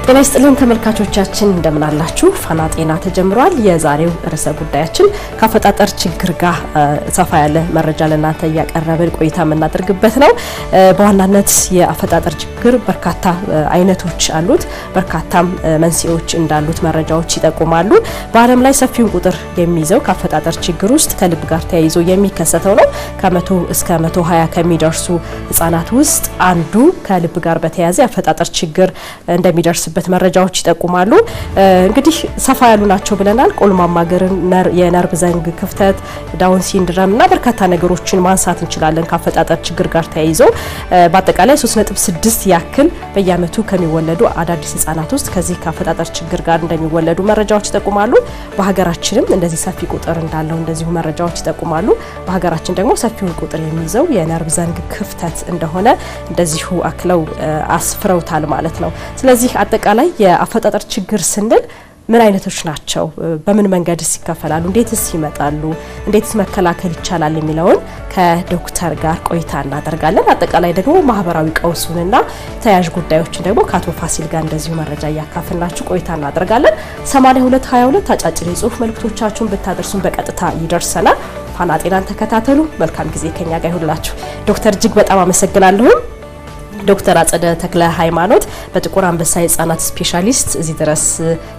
ጤና ይስጥልን ተመልካቾቻችን እንደምን አላችሁ? ፋና ጤና ተጀምሯል። የዛሬው ርዕሰ ጉዳያችን ከአፈጣጠር ችግር ጋር ሰፋ ያለ መረጃ ለእናንተ ያቀረበን ቆይታ የምናደርግበት ነው። በዋናነት የአፈጣጠር ችግር በርካታ አይነቶች አሉት፣ በርካታም መንስኤዎች እንዳሉት መረጃዎች ይጠቁማሉ። በዓለም ላይ ሰፊውን ቁጥር የሚይዘው ከአፈጣጠር ችግር ውስጥ ከልብ ጋር ተያይዞ የሚከሰተው ነው። ከ100 እስከ 120 ከሚደርሱ ህጻናት ውስጥ አንዱ ከልብ ጋር በተያያዘ የአፈጣጠር ችግር እንደሚደርስ መረጃዎች ይጠቁማሉ። እንግዲህ ሰፋ ያሉ ናቸው ብለናል። ቆልማማ እግርን፣ የነርቭ ዘንግ ክፍተት፣ ዳውን ሲንድሮም እና በርካታ ነገሮችን ማንሳት እንችላለን ከአፈጣጠር ችግር ጋር ተያይዞ። በአጠቃላይ 3.6 ያክል በየአመቱ ከሚወለዱ አዳዲስ ህጻናት ውስጥ ከዚህ ከአፈጣጠር ችግር ጋር እንደሚወለዱ መረጃዎች ይጠቁማሉ። በሀገራችንም እንደዚህ ሰፊ ቁጥር እንዳለው እንደዚሁ መረጃዎች ይጠቁማሉ። በሀገራችን ደግሞ ሰፊውን ቁጥር የሚይዘው የነርቭ ዘንግ ክፍተት እንደሆነ እንደዚሁ አክለው አስፍረውታል ማለት ነው። ስለዚህ አጠቃላይ የአፈጣጠር ችግር ስንል ምን አይነቶች ናቸው? በምን መንገድስ ይከፈላሉ? እንዴትስ ይመጣሉ? እንዴትስ መከላከል ይቻላል የሚለውን ከዶክተር ጋር ቆይታ እናደርጋለን። አጠቃላይ ደግሞ ማህበራዊ ቀውሱንና ተያያዥ ጉዳዮችን ደግሞ ከአቶ ፋሲል ጋር እንደዚሁ መረጃ እያካፈልናችሁ ቆይታ እናደርጋለን። 8222 አጫጭር የጽሁፍ መልእክቶቻችሁን ብታደርሱን በቀጥታ ይደርሰናል። ፋና ጤናን ተከታተሉ። መልካም ጊዜ ከኛ ጋር ይሁንላችሁ። ዶክተር እጅግ በጣም አመሰግናለሁ። ዶክተር አጸደ ተክለ ሃይማኖት በጥቁር አንበሳ የህፃናት ስፔሻሊስት እዚህ ድረስ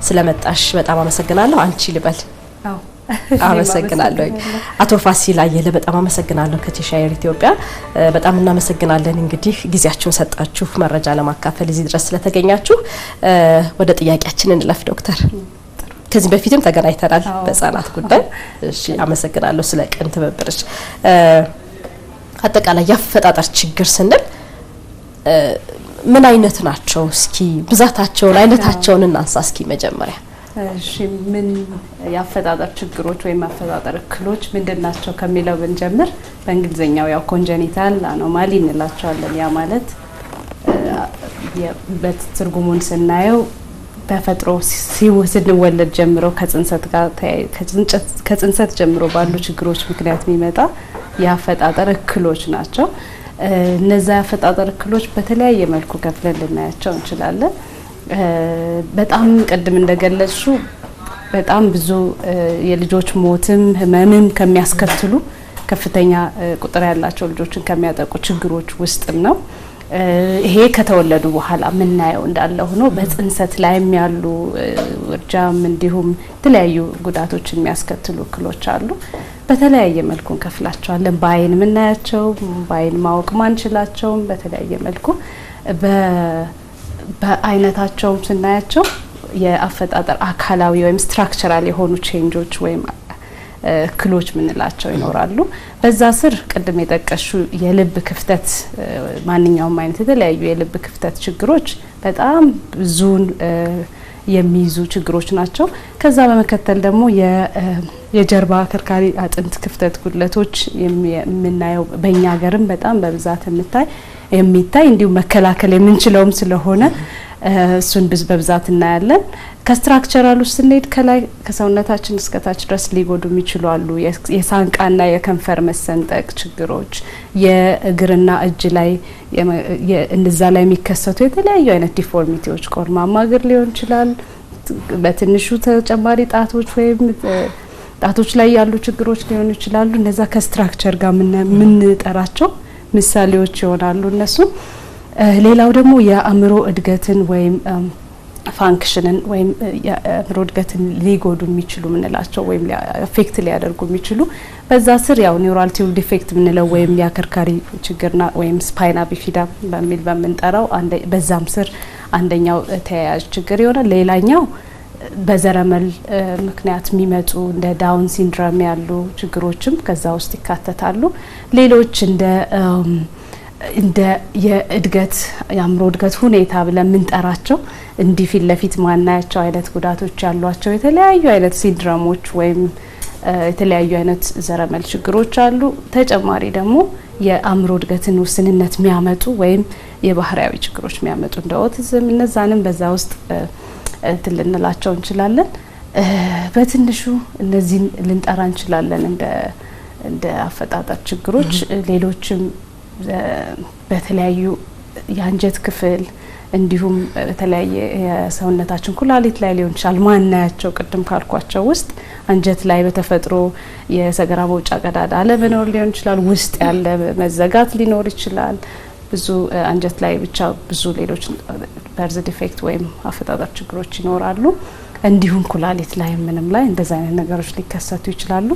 ስለመጣሽ በጣም አመሰግናለሁ። አንቺ ልበል? አዎ አመሰግናለሁ። አቶ ፋሲል አየለ በጣም አመሰግናለሁ ከቲሻየር ኢትዮጵያ በጣም እናመሰግናለን። እንግዲህ ጊዜያችሁን ሰጣችሁ መረጃ ለማካፈል እዚህ ድረስ ስለተገኛችሁ ወደ ጥያቄያችን እንለፍ። ዶክተር ከዚህ በፊትም ተገናኝተናል በህፃናት ጉዳይ። እሺ አመሰግናለሁ ስለ ቅን ትብብርሽ። አጠቃላይ የአፈጣጠር ችግር ስንል ምን አይነት ናቸው? እስኪ ብዛታቸውን አይነታቸውን እናንሳ እስኪ መጀመሪያ። እሺ ምን የአፈጣጠር ችግሮች ወይም አፈጣጠር እክሎች ምንድናቸው ከሚለው ብንጀምር በእንግሊዘኛው ያው ኮንጀኒታል አኖማሊ እንላቸዋለን። ያ ማለት በትርጉሙን ስናየው በፈጥሮ ስንወለድ ጀምሮ ከጽንሰት ጀምሮ ባሉ ችግሮች ምክንያት የሚመጣ የአፈጣጠር እክሎች ናቸው። እነዛ የአፈጣጠር እክሎች በተለያየ መልኩ ከፍለን ልናያቸው እንችላለን። በጣም ቀድም እንደገለጹ በጣም ብዙ የልጆች ሞትም ህመምም ከሚያስከትሉ ከፍተኛ ቁጥር ያላቸው ልጆችን ከሚያጠቁ ችግሮች ውስጥም ነው። ይሄ ከተወለዱ በኋላ ምናየው እንዳለ ሆኖ በጽንሰት ላይም ያሉ ውርጃም እንዲሁም የተለያዩ ጉዳቶችን የሚያስከትሉ እክሎች አሉ። በተለያየ መልኩ እንከፍላቸዋለን። በአይን ምናያቸው፣ በአይን ማወቅ ማንችላቸው በተለያየ መልኩ በአይነታቸውም ስናያቸው የአፈጣጠር አካላዊ ወይም ስትራክቸራል የሆኑ ቼንጆች ወይም እክሎች ምንላቸው ይኖራሉ። በዛ ስር ቅድም የጠቀሹ የልብ ክፍተት ማንኛውም አይነት የተለያዩ የልብ ክፍተት ችግሮች በጣም ብዙን የሚይዙ ችግሮች ናቸው። ከዛ በመከተል ደግሞ የጀርባ አከርካሪ አጥንት ክፍተት ጉድለቶች የምናየው በእኛ ሀገርም በጣም በብዛት የሚታይ እንዲሁ መከላከል የምንችለውም ስለሆነ እሱን በብዛት እናያለን። ከስትራክቸራል ውስጥ ስንሄድ ከላይ ከሰውነታችን እስከታች ድረስ ሊጎዱ የሚችሉ አሉ። የሳንቃና የከንፈር መሰንጠቅ ችግሮች፣ የእግርና እጅ ላይ እንደዛ ላይ የሚከሰቱ የተለያዩ አይነት ዲፎርሚቲዎች፣ ቆልማማ እግር ሊሆን ይችላል፣ በትንሹ ተጨማሪ ጣቶች ወይም ጣቶች ላይ ያሉ ችግሮች ሊሆኑ ይችላሉ። እነዛ ከስትራክቸር ጋር የምንጠራቸው ምሳሌዎች ይሆናሉ እነሱ። ሌላው ደግሞ የአእምሮ እድገትን ወይም ፋንክሽንን ወይም የአእምሮ እድገትን ሊጎዱ የሚችሉ ምንላቸው ወይም አፌክት ሊያደርጉ የሚችሉ በዛ ስር ያው ኒውራል ቲዩብ ዲፌክት ምንለው ወይም የአከርካሪ ችግርና ወይም ስፓይና ቢፊዳ በሚል በምንጠራው በዛም ስር አንደኛው ተያያዥ ችግር ይሆናል። ሌላኛው በዘረመል ምክንያት የሚመጡ እንደ ዳውን ሲንድሮም ያሉ ችግሮችም ከዛ ውስጥ ይካተታሉ። ሌሎች እንደ የእድገት የአእምሮ እድገት ሁኔታ ብለን ምንጠራቸው እንዲህ ፊት ለፊት ማናያቸው አይነት ጉዳቶች ያሏቸው የተለያዩ አይነት ሲንድሮሞች ወይም የተለያዩ አይነት ዘረመል ችግሮች አሉ። ተጨማሪ ደግሞ የአእምሮ እድገትን ውስንነት የሚያመጡ ወይም የባህሪያዊ ችግሮች የሚያመጡ እንደ ኦቲዝም እነዛንም በዛ ውስጥ ልንላቸው እንችላለን። በትንሹ እነዚህን ልንጠራ እንችላለን እንደ አፈጣጠር ችግሮች። ሌሎችም በተለያዩ የአንጀት ክፍል እንዲሁም በተለያየ የሰውነታችን ኩላሊት ላይ ሊሆን ይችላል ማናያቸው ቅድም ካልኳቸው ውስጥ አንጀት ላይ በተፈጥሮ የሰገራ መውጫ ቀዳዳ አለመኖር ሊሆን ይችላል፣ ውስጥ ያለ መዘጋት ሊኖር ይችላል። ብዙ አንጀት ላይ ብቻ ብዙ ሌሎች በርዝ ዲፌክት ወይም አፈጣጠር ችግሮች ይኖራሉ። እንዲሁም ኩላሊት ላይ ምንም ላይ እንደዛ አይነት ነገሮች ሊከሰቱ ይችላሉ።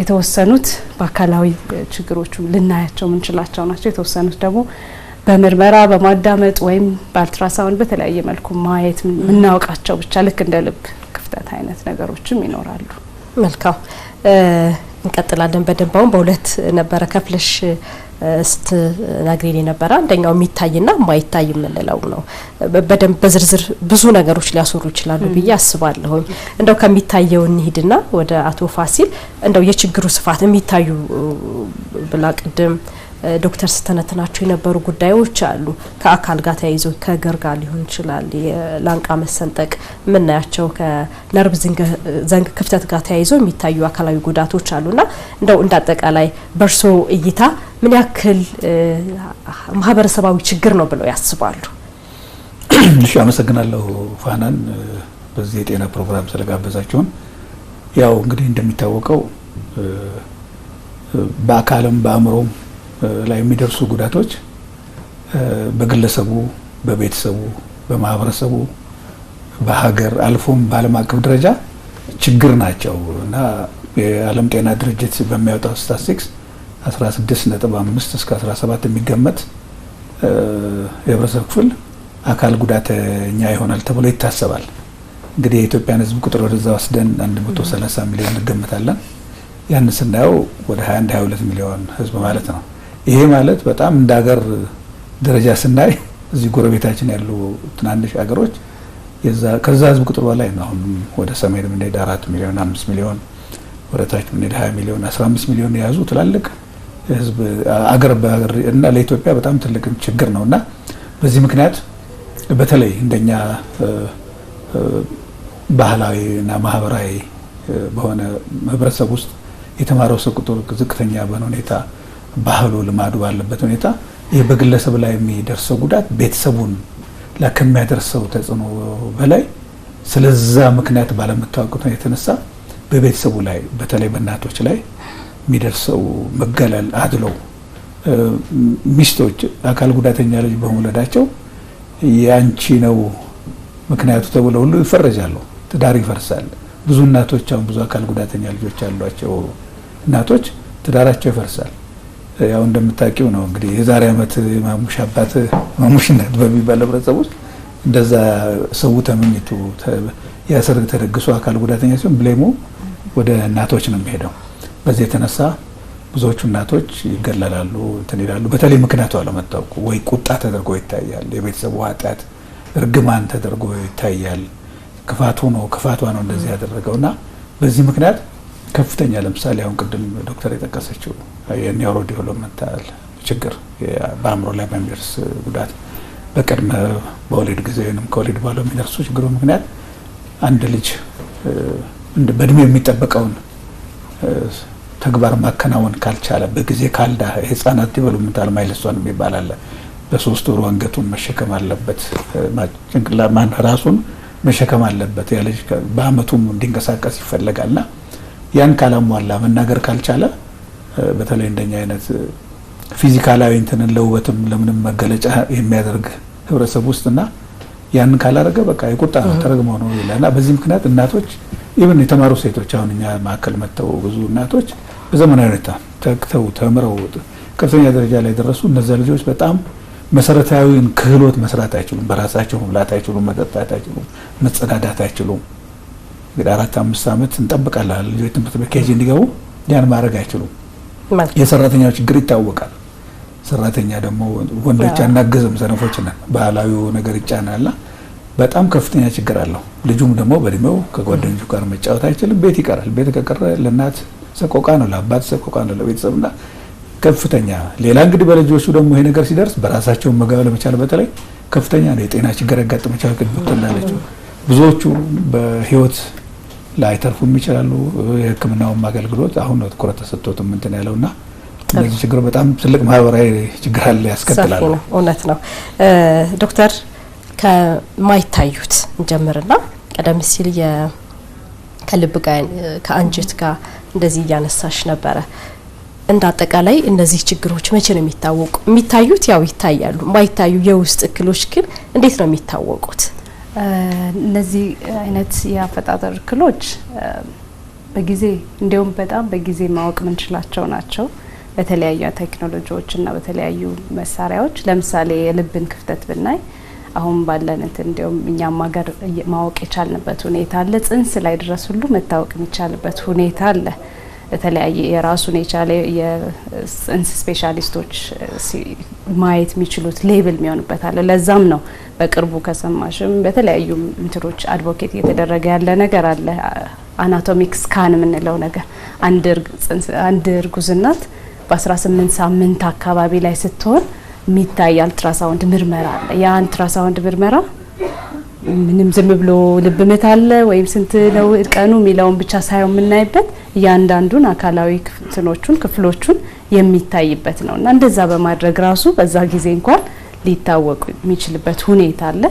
የተወሰኑት በአካላዊ ችግሮቹ ልናያቸው ምንችላቸው ናቸው። የተወሰኑት ደግሞ በምርመራ በማዳመጥ ወይም በአልትራሳውንድ በተለያየ መልኩ ማየት ምናውቃቸው ብቻ ልክ እንደ ልብ ክፍተት አይነት ነገሮችም ይኖራሉ። መልካም እንቀጥላለን። በደንባውን በሁለት ነበረ ከፍለሽ ስትነግሪኝ ነበር። አንደኛው የሚታይና የማይታይ የምንለው ነው። በደንብ በዝርዝር ብዙ ነገሮች ሊያስወሩ ይችላሉ ብዬ አስባለሁ። እንደው ከሚታየው እንሂድና ወደ አቶ ፋሲል እንደው የችግሩ ስፋት የሚታዩ ብላ ቅድም ዶክተር ስተነትናቸው የነበሩ ጉዳዮች አሉ። ከአካል ጋር ተያይዞ ከእግር ጋር ሊሆን ይችላል፣ የላንቃ መሰንጠቅ ምናያቸው ከነርቭ ዘንግ ክፍተት ጋር ተያይዞ የሚታዩ አካላዊ ጉዳቶች አሉና እንደው እንዳጠቃላይ በርሶ እይታ ምን ያክል ማህበረሰባዊ ችግር ነው ብለው ያስባሉ? እሺ፣ አመሰግናለሁ ፋናን በዚህ የጤና ፕሮግራም ስለጋበዛችሁን። ያው እንግዲህ እንደሚታወቀው በአካልም በአእምሮም ላይ የሚደርሱ ጉዳቶች በግለሰቡ፣ በቤተሰቡ፣ በማህበረሰቡ፣ በሀገር አልፎም በዓለም አቀፍ ደረጃ ችግር ናቸው እና የዓለም ጤና ድርጅት በሚያወጣው ስታቲስቲክስ 16.5 እስከ 17 የሚገመት የህብረተሰብ ክፍል አካል ጉዳተኛ ይሆናል ተብሎ ይታሰባል። እንግዲህ የኢትዮጵያን ህዝብ ቁጥር ወደዛ ወስደን 130 ሚሊዮን እንገምታለን። ያን ስናየው ወደ 21-22 ሚሊዮን ህዝብ ማለት ነው። ይሄ ማለት በጣም እንደ ሀገር ደረጃ ስናይ እዚህ ጎረቤታችን ያሉ ትናንሽ ሀገሮች ከዛ ህዝብ ቁጥር በላይ ነው። አሁን ወደ ሰሜን የምንሄድ 4 ሚሊዮን 5 ሚሊዮን ወደ ታች የምንሄድ 20 ሚሊዮን 15 ሚሊዮን የያዙ ትላልቅ ህዝብ አገር በአገር እና ለኢትዮጵያ በጣም ትልቅ ችግር ነውና በዚህ ምክንያት በተለይ እንደኛ ባህላዊ እና ማህበራዊ በሆነ ህብረተሰብ ውስጥ የተማረው ሰው ቁጥር ዝቅተኛ በሆነ ሁኔታ ባህሉ ልማዱ ባለበት ሁኔታ ይሄ በግለሰብ ላይ የሚደርሰው ጉዳት ቤተሰቡን ለከሚያደርሰው ተጽዕኖ በላይ ስለዛ ምክንያት ባለመታወቁ የተነሳ በቤተሰቡ ላይ በተለይ በእናቶች ላይ የሚደርሰው መገለል አድሎ ሚስቶች አካል ጉዳተኛ ልጅ በመውለዳቸው ያንቺ ነው ምክንያቱ ተብለው ሁሉ ይፈረጃሉ። ትዳር ይፈርሳል። ብዙ እናቶች አሁን ብዙ አካል ጉዳተኛ ልጆች ያሏቸው እናቶች ትዳራቸው ይፈርሳል። ያው እንደምታውቂው ነው እንግዲህ የዛሬ አመት ማሙሽ አባት ማሙሽነት በሚባል ህብረተሰብ ውስጥ እንደዛ ሰው ተመኝቶ ያሰርግ ተደግሶ አካል ጉዳተኛ ሲሆን ብሌሙ ወደ እናቶች ነው የሚሄደው። በዚህ የተነሳ ብዙዎቹ እናቶች ይገለላሉ፣ እንትን ይላሉ። በተለይ ምክንያቱ አለመታወቁ ወይ ቁጣ ተደርጎ ይታያል፣ የቤተሰቡ ኃጢአት እርግማን ተደርጎ ይታያል። ክፋቱ ነው እንደዚህ ያደረገውና በዚህ ምክንያት ከፍተኛ ለምሳሌ አሁን ቅድም ዶክተር የጠቀሰችው የኒውሮ ዲቨሎፕመንታል ችግር በአእምሮ ላይ በሚደርስ ጉዳት በቅድመ በወሊድ ጊዜ ወይም ከወሊድ በኋላ የሚደርሱ ችግሮች ምክንያት አንድ ልጅ በእድሜ የሚጠበቀውን ተግባር ማከናወን ካልቻለ በጊዜ ካልዳ ህፃናት ዲቨሎፕመንታል ማይልስቶን የሚባል አለ። በ3 ወሩ አንገቱን መሸከም አለበት፣ ጭንቅላቱን ራሱን መሸከም አለበት። ያ ልጅ በአመቱም እንዲንቀሳቀስ ይፈልጋልና ያን ካላሟላ መናገር ካልቻለ በተለይ እንደኛ አይነት ፊዚካላዊ እንትንን ለውበትም ለምንም መገለጫ የሚያደርግ ህብረተሰብ ውስጥና ያን ካላረገ በቃ የቁጣ ተረግመው ነው ይላልና በዚህ ምክንያት እናቶች ኢቭን የተማሩ ሴቶች አሁን እኛ ማከል መተው ብዙ እናቶች በዘመናዊ ሁኔታ ተምረው ከፍተኛ ደረጃ ላይ ደረሱ። እነዚያ ልጆች በጣም መሰረታዊን ክህሎት መስራት አይችሉም። በራሳቸው መብላት አይችሉም፣ መጠጣት አይችሉም፣ መጸዳዳት አይችሉም። እንግዲህ 4-5 አመት እንጠብቃለን ልጆች ትምህርት ቤት ኬጂ እንዲገቡ ያን ማድረግ አይችሉም። የሰራተኛው ችግር ይታወቃል። ሰራተኛ ደግሞ ወንዶች አናገዝም ሰነፎች ነን፣ ባህላዊው ነገር ይጫናልና በጣም ከፍተኛ ችግር አለው። ልጁም ደግሞ በእድሜው ከጓደኞቹ ጋር መጫወት አይችልም፣ ቤት ይቀራል። ቤት ከቀረ ለእናት ሰቆቃ ነው፣ ለአባት ሰቆቃ ነው፣ ለቤተሰብና ከፍተኛ ሌላ እንግዲህ በልጆቹ ደግሞ ይሄ ነገር ሲደርስ በራሳቸው መጋብ ለመቻል በተለይ ከፍተኛ ነው የጤና ችግር ያጋጥማቸዋል። ዶክተር እንዳለችው ብዙዎቹ በህይወት ላይ ተርፉም ይችላሉ። የሕክምናውም አገልግሎት አሁን ነው ትኩረት ተሰጥቶት እንትን ያለውና እነዚህ ችግር በጣም ትልቅ ማህበራዊ ችግር አለ ያስከትላል። እውነት ነው ዶክተር ከማይታዩት እንጀምርና ቀደም ሲል ከልብ ጋር ከአንጀት ጋር እንደዚህ ያነሳሽ ነበረ። እንደ አጠቃላይ እነዚህ ችግሮች መቼ ነው የሚታዩት? ያው ይታያሉ። ማይታዩ የውስጥ እክሎች ግን እንዴት ነው የሚታወቁት? እነዚህ አይነት የአፈጣጠር እክሎች በጊዜ እንዲሁም በጣም በጊዜ ማወቅ ምንችላቸው ናቸው። በተለያዩ ቴክኖሎጂዎችና በተለያዩ መሳሪያዎች ለምሳሌ የልብን ክፍተት ብናይ አሁን ባለን እንዲሁም እኛም ሀገር ማወቅ የቻልንበት ሁኔታ አለ። ጽንስ ላይ ድረስ ሁሉ መታወቅ የሚቻልበት ሁኔታ አለ። የተለያየ የራሱን የቻለ የጽንስ ስፔሻሊስቶች ማየት የሚችሉት ሌብል የሚሆንበት አለ። ለዛም ነው በቅርቡ ከሰማሽም በተለያዩ እንትሮች አድቮኬት እየተደረገ ያለ ነገር አለ። አናቶሚክ ስካን የምንለው ነገር አንድ እርጉዝ እናት በ18 ሳምንት አካባቢ ላይ ስትሆን የሚታይ አልትራሳውንድ ምርመራ አለ። ያ አልትራሳውንድ ምርመራ ምንም ዝም ብሎ ልብ ምት አለ ወይም ስንት ነው ቀኑ የሚለውን ብቻ ሳይሆን የምናይበት ያንዳንዱን አካላዊ ክፍሎቹን የሚታይበት ነውና እንደዛ በማድረግ ራሱ በዛ ጊዜ እንኳን ሊታወቅ የሚችልበት ሁኔታ አለ።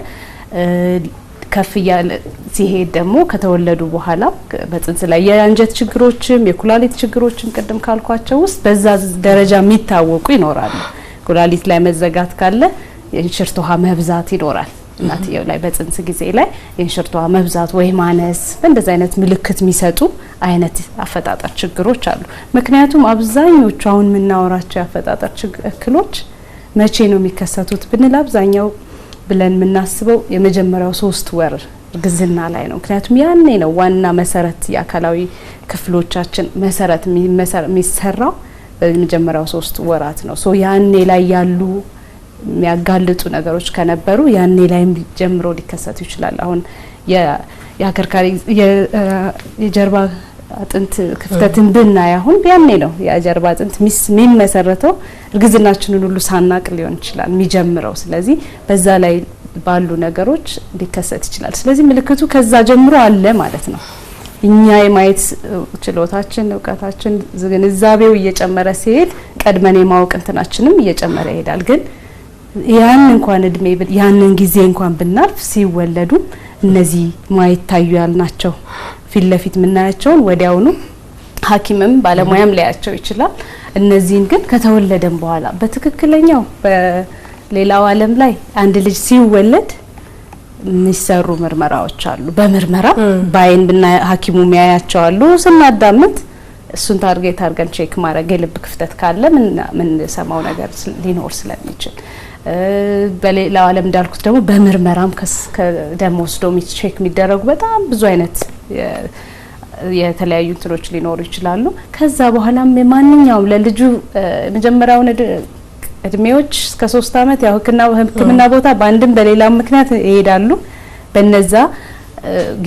ከፍ ያለ ሲሄድ ደግሞ ከተወለዱ በኋላ በጽንስ ላይ የአንጀት ችግሮችም የኩላሊት ችግሮችም ቅድም ካልኳቸው ውስጥ በዛ ደረጃ የሚታወቁ ይኖራሉ። ኩላሊት ላይ መዘጋት ካለ የእንሽርት ውሃ መብዛት ይኖራል። እናትየው ላይ በጽንስ ጊዜ ላይ የእንሽርት ውሃ መብዛት ወይ ማነስ እንደዛ አይነት ምልክት የሚሰጡ አይነት አፈጣጠር ችግሮች አሉ። ምክንያቱም አብዛኞቹ አሁን የምናወራቸው የአፈጣጠር እክሎች መቼ ነው የሚከሰቱት ብንል አብዛኛው ብለን የምናስበው የመጀመሪያው 3 ወር ግዝና ላይ ነው። ምክንያቱም ያኔ ነው ዋና መሰረት የአካላዊ ክፍሎቻችን መሰረት የሚሰራው በመጀመሪያው 3 ወራት ነው። ያኔ ላይ ያሉ የሚያጋልጡ ነገሮች ከነበሩ ያኔ ላይም ጀምሮ ሊከሰቱ ይችላል። አሁን የአከርካሪ የጀርባ አጥንት ክፍተትን ብናይ አሁን ያኔ ነው የጀርባ አጥንት የሚመሰረተው እርግዝናችንን ሁሉ ሳናቅ ሊሆን ይችላል የሚጀምረው። ስለዚህ በዛ ላይ ባሉ ነገሮች ሊከሰት ይችላል። ስለዚህ ምልክቱ ከዛ ጀምሮ አለ ማለት ነው። እኛ የማየት ችሎታችን እውቀታችን ግንዛቤው እየጨመረ ሲሄድ ቀድመን የማወቅ እንትናችንም እየጨመረ ይሄዳል። ግን ያን እንኳን እድሜ ያንን ጊዜ እንኳን ብናልፍ ሲወለዱ እነዚህ ማይታዩ ያልናቸው ፊት ለፊት ምናያቸውን ወዲያውኑ ሐኪምም ባለሙያም ሊያቸው ይችላል። እነዚህን ግን ከተወለደም በኋላ በትክክለኛው በሌላው ዓለም ላይ አንድ ልጅ ሲወለድ የሚሰሩ ምርመራዎች አሉ። በምርመራ ባይን ብና ሐኪሙ የሚያያቸው አሉ። ስናዳምጥ እሱን ታርጌት አድርገን ቼክ ማድረግ የልብ ክፍተት ካለ ምን ሰማው ነገር ሊኖር ስለሚችል በሌላው ዓለም እንዳልኩት ደግሞ በምርመራም ከደም ወስዶ ቼክ የሚደረጉ በጣም ብዙ አይነት የተለያዩ እንትኖች ሊኖሩ ይችላሉ። ከዛ በኋላም ማንኛውም ለልጁ መጀመሪያውን እድሜዎች እስከ 3 አመት ያው ህክምና ቦታ በአንድም በሌላም ምክንያት ይሄዳሉ። በነዛ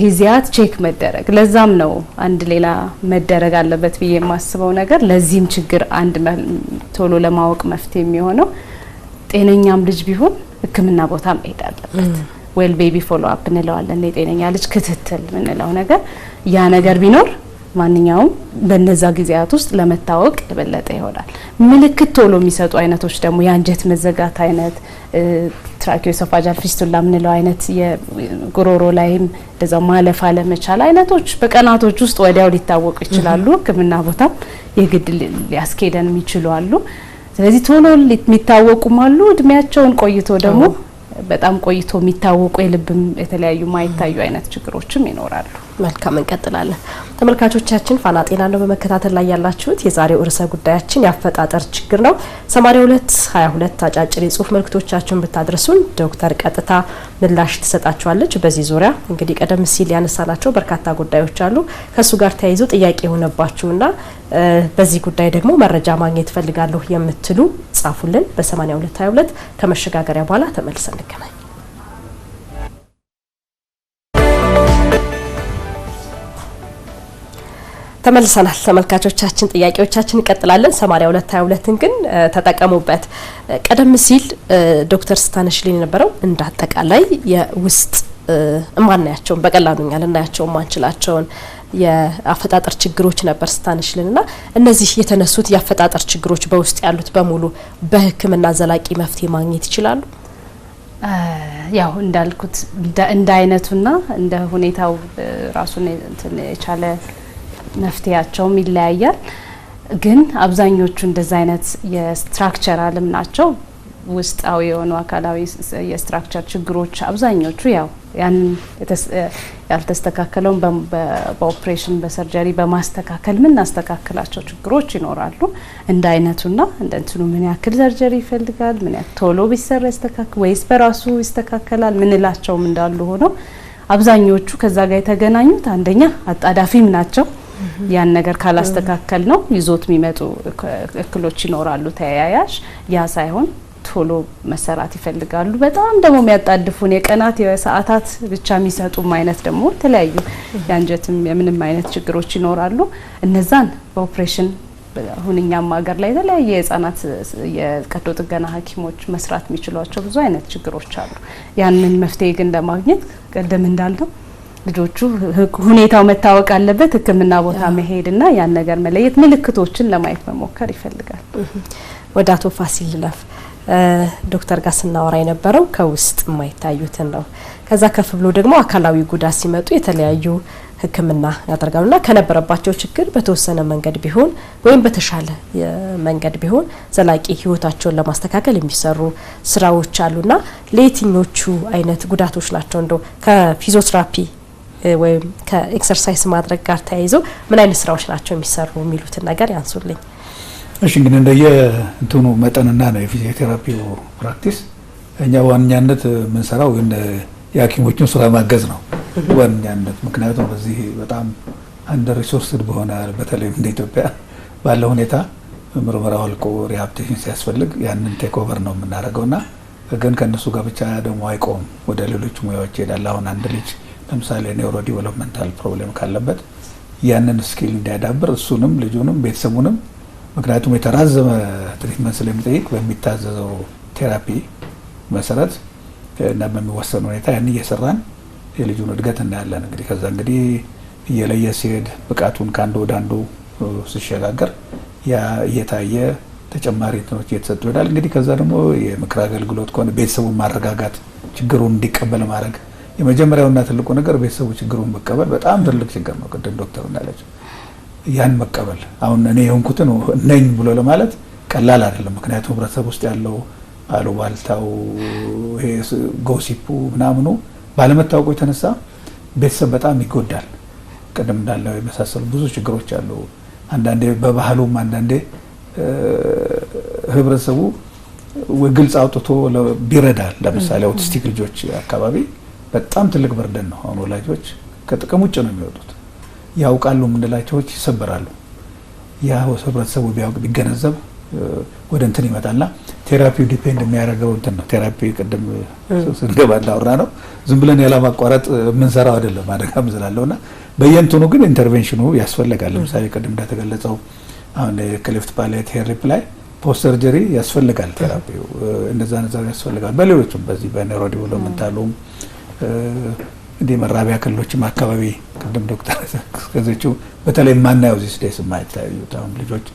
ጊዜያት ቼክ መደረግ ለዛም ነው አንድ ሌላ መደረግ አለበት ብዬ የማስበው ነገር ለዚህም ችግር አንድ ቶሎ ለማወቅ መፍትሄ የሚሆነው ጤነኛም ልጅ ቢሆን ህክምና ቦታ መሄድ አለበት። ዌል ቤቢ ፎሎ አፕ እንለዋለን። የጤነኛ ልጅ ክትትል ምንለው ነገር ያ ነገር ቢኖር ማንኛውም በነዛ ጊዜያት ውስጥ ለመታወቅ የበለጠ ይሆናል። ምልክት ቶሎ የሚሰጡ አይነቶች ደግሞ የአንጀት መዘጋት አይነት ትራኪዮሶፋጃል ፊስቱላ ምንለው አይነት የጉሮሮ ላይም እንደዛው ማለፍ አለመቻል አይነቶች በቀናቶች ውስጥ ወዲያው ሊታወቁ ይችላሉ። ህክምና ቦታ የግድ ሊያስኬደን የሚችሉ አሉ። ስለዚህ ቶሎ የሚታወቁም አሉ። እድሜያቸውን ቆይቶ ደግሞ በጣም ቆይቶ የሚታወቁ የልብም የተለያዩ ማይታዩ አይነት ችግሮችም ይኖራሉ። መልካም እንቀጥላለን። ተመልካቾቻችን ፋና ጤና ነው በመከታተል ላይ ያላችሁት። የዛሬው ርዕሰ ጉዳያችን ያፈጣጠር ችግር ነው። 8222 አጫጭር የጽሁፍ መልእክቶቻችሁን ብታደርሱን ዶክተር ቀጥታ ምላሽ ትሰጣችኋለች። በዚህ ዙሪያ እንግዲህ ቀደም ሲል ያነሳናቸው በርካታ ጉዳዮች አሉ። ከሱ ጋር ተያይዞ ጥያቄ የሆነባችሁና በዚህ ጉዳይ ደግሞ መረጃ ማግኘት ፈልጋለሁ የምትሉ ጻፉልን በ8222 ከመሸጋገሪያ በኋላ ተመልሰን እንገናኝ። ተመልሰናል። ተመልካቾቻችን ጥያቄዎቻችን እንቀጥላለን። 8222ን ግን ተጠቀሙበት። ቀደም ሲል ዶክተር ስታነሽልኝ የነበረው እንዳጠቃላይ የውስጥ ማናያቸው በቀላሉኛ ልናያቸው ማንችላቸውን የአፈጣጠር ችግሮች ነበር ስታነሽልኝና እነዚህ የተነሱት የአፈጣጠር ችግሮች በውስጥ ያሉት በሙሉ በህክምና ዘላቂ መፍትሄ ማግኘት ይችላሉ? ያው እንዳልኩት እንደ አይነቱና እንደ ሁኔታው ራሱን እንትን የቻለ መፍትያቸውም ይለያያል። ግን አብዛኞቹ እንደዛ አይነት የስትራክቸራልም ናቸው ውስጣዊ የሆኑ አካላዊ የስትራክቸር ችግሮች አብዛኞቹ ያው ያን ያልተስተካከለውን በኦፕሬሽን በሰርጀሪ በማስተካከል ምን እናስተካክላቸው ችግሮች ይኖራሉ። እንደ አይነቱና እንደ እንትኑ ምን ያክል ሰርጀሪ ይፈልጋል፣ ምን ያክል ቶሎ ቢሰራ ይስተካከል ወይስ በራሱ ይስተካከላል ምንላቸውም እንዳሉ ሆነው አብዛኞቹ ከዛ ጋር የተገናኙት አንደኛ አጣዳፊም ናቸው። ያን ነገር ካላስተካከል ነው ይዞት የሚመጡ እክሎች ይኖራሉ ተያያዥ ያ ሳይሆን ቶሎ መሰራት ይፈልጋሉ። በጣም ደግሞ የሚያጣድፉን የቀናት የሰዓታት ብቻ የሚሰጡም አይነት ደግሞ ተለያዩ ያንጀትም የምንም አይነት ችግሮች ይኖራሉ። እነዛን በኦፕሬሽን ሁንኛም ሀገር ላይ የተለያየ የህፃናት የቀዶ ጥገና ሐኪሞች መስራት የሚችሏቸው ብዙ አይነት ችግሮች አሉ። ያንን መፍትሄ ግን ለማግኘት ቀደም እንዳልነው ልጆቹ ሁኔታው መታወቅ አለበት። ህክምና ቦታ መሄድና ያን ነገር መለየት ምልክቶችን ለማየት መሞከር ይፈልጋል። ወደ አቶ ፋሲል ለፍ ዶክተር ጋር ስናወራ የነበረው ከውስጥ የማይታዩትን ነው። ከዛ ከፍ ብሎ ደግሞ አካላዊ ጉዳት ሲመጡ የተለያዩ ህክምና ያደርጋሉና ከነበረባቸው ችግር በተወሰነ መንገድ ቢሆን ወይም በተሻለ መንገድ ቢሆን ዘላቂ ህይወታቸውን ለማስተካከል የሚሰሩ ስራዎች አሉና ለየትኞቹ አይነት ጉዳቶች ናቸው እንደው ከፊዚዮቴራፒ ወይም ከኤክሰርሳይዝ ማድረግ ጋር ተያይዘው ምን አይነት ስራዎች ናቸው የሚሰሩ የሚሉትን ነገር ያንሱልኝ። እሺ እንግዲህ እንደየ እንትኑ መጠንና ነው የፊዚዮቴራፒው ፕራክቲስ እኛ ዋንኛነት ምን ሰራው ግን የሐኪሞቹን ስራ ማገዝ ነው ዋንኛነት። ምክንያቱም በዚህ በጣም አንደር ሪሶርስድ በሆነ በተለይ እንደ ኢትዮጵያ ባለው ሁኔታ ምርመራው አልቆ ሪሃብሊቴሽን ሲያስፈልግ ያንን ቴክ ኦቨር ነው የምናደርገውና ግን ከነሱ ጋር ብቻ ደግሞ አይቆም ወደ ሌሎች ሙያዎች ይሄዳል። አሁን አንድ ልጅ ለምሳሌ ኒውሮ ዲቨሎፕመንታል ፕሮብሌም ካለበት ያንን ስኪል እንዲያዳብር እሱንም ልጁንም ቤተሰቡንም ምክንያቱም የተራዘመ ትሪትመንት ስለሚጠይቅ በሚታዘዘው ቴራፒ መሰረት እና በሚወሰን ሁኔታ ያን እየሰራን የልጁን እድገት እናያለን። እንግዲህ ከዛ እንግዲህ እየለየ ሲሄድ ብቃቱን ከአንዱ ወደ አንዱ ሲሸጋገር ያ እየታየ ተጨማሪ እንትኖች እየተሰጡ ይሄዳል። እንግዲህ ከዛ ደግሞ የምክር አገልግሎት ከሆነ ቤተሰቡን ማረጋጋት ችግሩን እንዲቀበል ማድረግ የመጀመሪያውና ትልቁ ነገር ቤተሰቡ ችግሩን መቀበል በጣም ትልቅ ችግር ነው። ቅድም ዶክተር እንዳለችው ያን መቀበል አሁን እኔ የሆንኩትን ነኝ ብሎ ለማለት ቀላል አይደለም። ምክንያቱም ህብረተሰብ ውስጥ ያለው አሉባልታው ይሄ ጎሲፑ ምናምኑ ባለመታወቁ የተነሳ ቤተሰብ በጣም ይጎዳል። ቅድም እንዳለው የመሳሰሉ ብዙ ችግሮች አሉ። አንዳንዴ በባህሉም አንዳንዴ ህብረተሰቡ ግልጽ አውጥቶ ቢረዳል። ለምሳሌ አውቲስቲክ ልጆች አካባቢ በጣም ትልቅ በርደን ነው። አሁን ወላጆች ከጥቅም ውጭ ነው የሚወጡት። ያውቃሉ ምንላቸዎች ይሰበራሉ። ያ ህብረተሰቡ ቢያውቅ ቢገነዘብ ወደ እንትን ይመጣልና ቴራፒው ዲፔንድ የሚያደርገው እንትን ነው። ቴራፒ ቅድም ስንገባ እንዳወራ ነው ዝም ብለን ያለማቋረጥ የምንሰራው አይደለም። አደጋም ስላለውና በየእንትኑ ግን ኢንተርቬንሽኑ ያስፈልጋል። ለምሳሌ ቅድም እንደተገለጸው አሁን የክሊፍት ፓሌት ሄሪፕ ላይ ፖስት ሰርጀሪ ያስፈልጋል። ቴራፒው እንደዛ ያስፈልጋል። በሌሎችም በዚህ በኒውሮ ዲቨሎፕመንታሉም እንደ መራቢያ ክልሎችም አካባቢ ቅድም ዶክተር ከዘችው በተለይ ማናየው ዚስ ዴይስ የማይታዩት አሁን ልጆች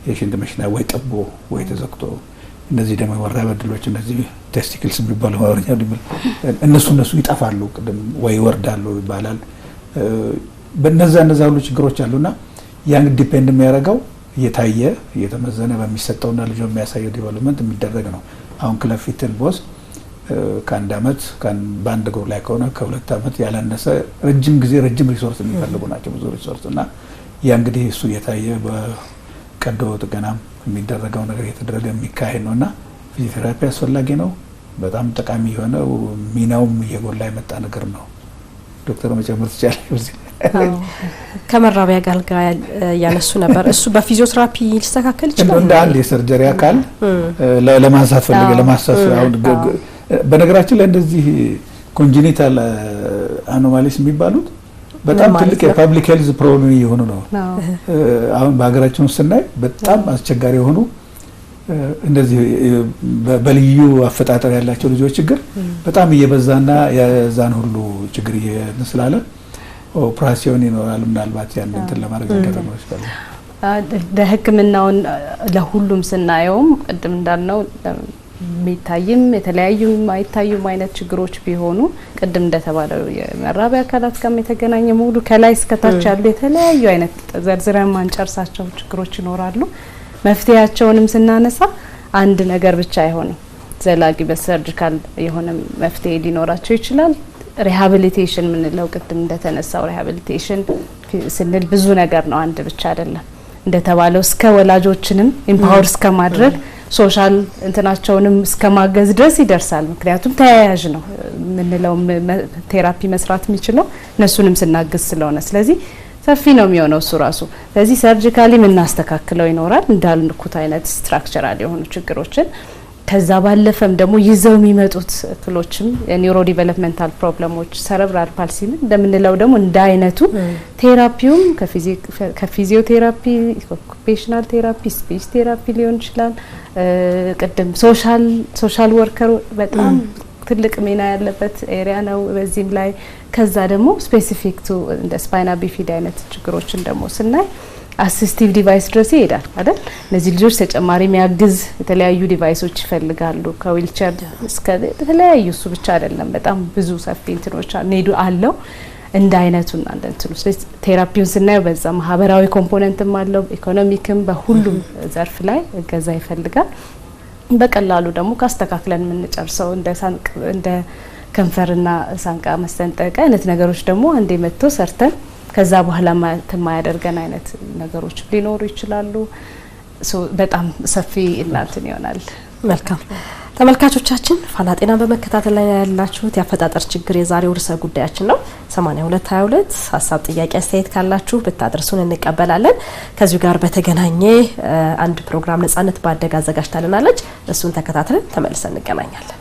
የሽንት መሽና ወይ ጠቦ ወይ ተዘግቶ እነዚህ ደግሞ መራቢያ ድሎች እነዚህ ቴስቲክልስ የሚባሉ ማውረኛ ድምል እነሱ ይጠፋሉ ቅድም ወይ ይወርዳሉ ይባላል። በእነዛ ሁሉ ችግሮች አሉና ያን ዲፔንድ የሚያደርገው እየታየ እየተመዘነ በሚሰጠውና ልጅ የሚያሳየው ዲቨሎፕመንት የሚደረግ ነው። አሁን ክለፊትን ቦስ ከአንድ አመት በአንድ እግሩ ላይ ከሆነ ከሁለት አመት ያላነሰ ረጅም ጊዜ ረጅም ሪሶርስ የሚፈልጉ ናቸው ብዙ ሪሶርስ እና ያ እንግዲህ እሱ እየታየ በቀዶ ጥገናም የሚደረገው ነገር እየተደረገ የሚካሄድ ነውና ፊዚዮቴራፒ አስፈላጊ ነው። በጣም ጠቃሚ የሆነ ሚናውም እየጎላ የመጣ ነገር ነው። ዶክተር መጨመር ትችላለህ? ከመራቢያ ጋር ያነሱ ነበር። እሱ በፊዚዮቴራፒ ሊስተካከል ይችላል እንደ አንድ የሰርጀሪ አካል ለማንሳት ፈልገ ለማሳስ አሁን በነገራችን ላይ እንደዚህ ኮንጂኒታል አኖማሊስ የሚባሉት በጣም ትልቅ የፐብሊክ ሄልዝ ፕሮብሌም የሆኑ ነው። አሁን በሀገራችን ውስጥ ስናይ በጣም አስቸጋሪ የሆኑ እንደዚህ በልዩ አፈጣጠር ያላቸው ልጆች ችግር በጣም እየበዛና ያዛን ሁሉ ችግር እየነስላለ ኦፕራሲዮን ይኖራል። ምናልባት ያን እንትን ለማድረግ ይደረጋል ይችላል። ለህክምናውን ለሁሉም ስናየውም ቅድም እንዳልነው የሚታይም የተለያዩ የማይታዩም አይነት ችግሮች ቢሆኑ ቅድም እንደተባለው የመራቢያ አካላት ጋር የተገናኘ ሙሉ ከላይ እስከታች ያሉ የተለያዩ አይነት ዘርዝረን ማንጨርሳቸው ችግሮች ይኖራሉ። መፍትሄያቸውንም ስናነሳ አንድ ነገር ብቻ አይሆንም። ዘላቂ በሰርጂካል የሆነ መፍትሄ ሊኖራቸው ይችላል። ሪሃቢሊቴሽን ምንለው ቅድም እንደተነሳው ሪሃቢሊቴሽን ስንል ብዙ ነገር ነው፣ አንድ ብቻ አይደለም። እንደተባለው እስከ ወላጆችንም ኢምፓወር እስከ ማድረግ ሶሻል እንትናቸውንም እስከ ማገዝ ድረስ ይደርሳል። ምክንያቱም ተያያዥ ነው ምንለው ቴራፒ መስራት የሚችለው እነሱንም ስናግዝ ስለሆነ፣ ስለዚህ ሰፊ ነው የሚሆነው እሱ ራሱ። ስለዚህ ሰርጂካሊ ምናስተካክለው ይኖራል እንዳልኩት አይነት ስትራክቸራል የሆኑ ችግሮችን። ከዛ ባለፈም ደግሞ ይዘው የሚመጡት እክሎችም የኒውሮ ዲቨሎፕመንታል ፕሮብሌሞች ሰረብራል ፓልሲ እንደምንለው ደግሞ እንደ አይነቱ ቴራፒውም ከፊዚዮቴራፒ፣ ኦኩፔሽናል ቴራፒ፣ ስፒች ቴራፒ ሊሆን ይችላል። ቅድም ሶሻል ወርከር በጣም ትልቅ ሚና ያለበት ኤሪያ ነው በዚህም ላይ። ከዛ ደግሞ ስፔሲፊክ ቱ እንደ ስፓይና ቢፊዳ አይነት ችግሮችን ደግሞ ስናይ አሲስቲቭ ዲቫይስ ድረስ ይሄዳል አይደል? እነዚህ ልጆች ተጨማሪ የሚያግዝ የተለያዩ ዲቫይሶች ይፈልጋሉ ከዊልቸር እስከ ተለያዩ። እሱ ብቻ አይደለም፣ በጣም ብዙ ሰፊ እንትኖች ኔዱ አለው እንደ አይነቱና እንደ እንትኑ። ስለዚህ ቴራፒውን ስናየው በዛ ማህበራዊ ኮምፖነንትም አለው፣ ኢኮኖሚክም፣ በሁሉም ዘርፍ ላይ እገዛ ይፈልጋል። በቀላሉ ደግሞ ካስተካክለን የምንጨርሰው እንደ ከንፈርና ሳንቃ መሰንጠቅ አይነት ነገሮች ደግሞ አንዴ መጥቶ ሰርተን ከዛ በኋላ የማያደርገን አይነት ነገሮች ሊኖሩ ይችላሉ። በጣም ሰፊ እናንትን ይሆናል። መልካም ተመልካቾቻችን፣ ፋና ጤና በመከታተል ላይ ያላችሁት የአፈጣጠር ችግር የዛሬው ርዕሰ ጉዳያችን ነው። 8222 ሀሳብ፣ ጥያቄ፣ አስተያየት ካላችሁ ብታደርሱን እንቀበላለን። ከዚሁ ጋር በተገናኘ አንድ ፕሮግራም ነጻነት ባደግ አዘጋጅታለናለች። እሱን ተከታትለን ተመልሰን እንገናኛለን።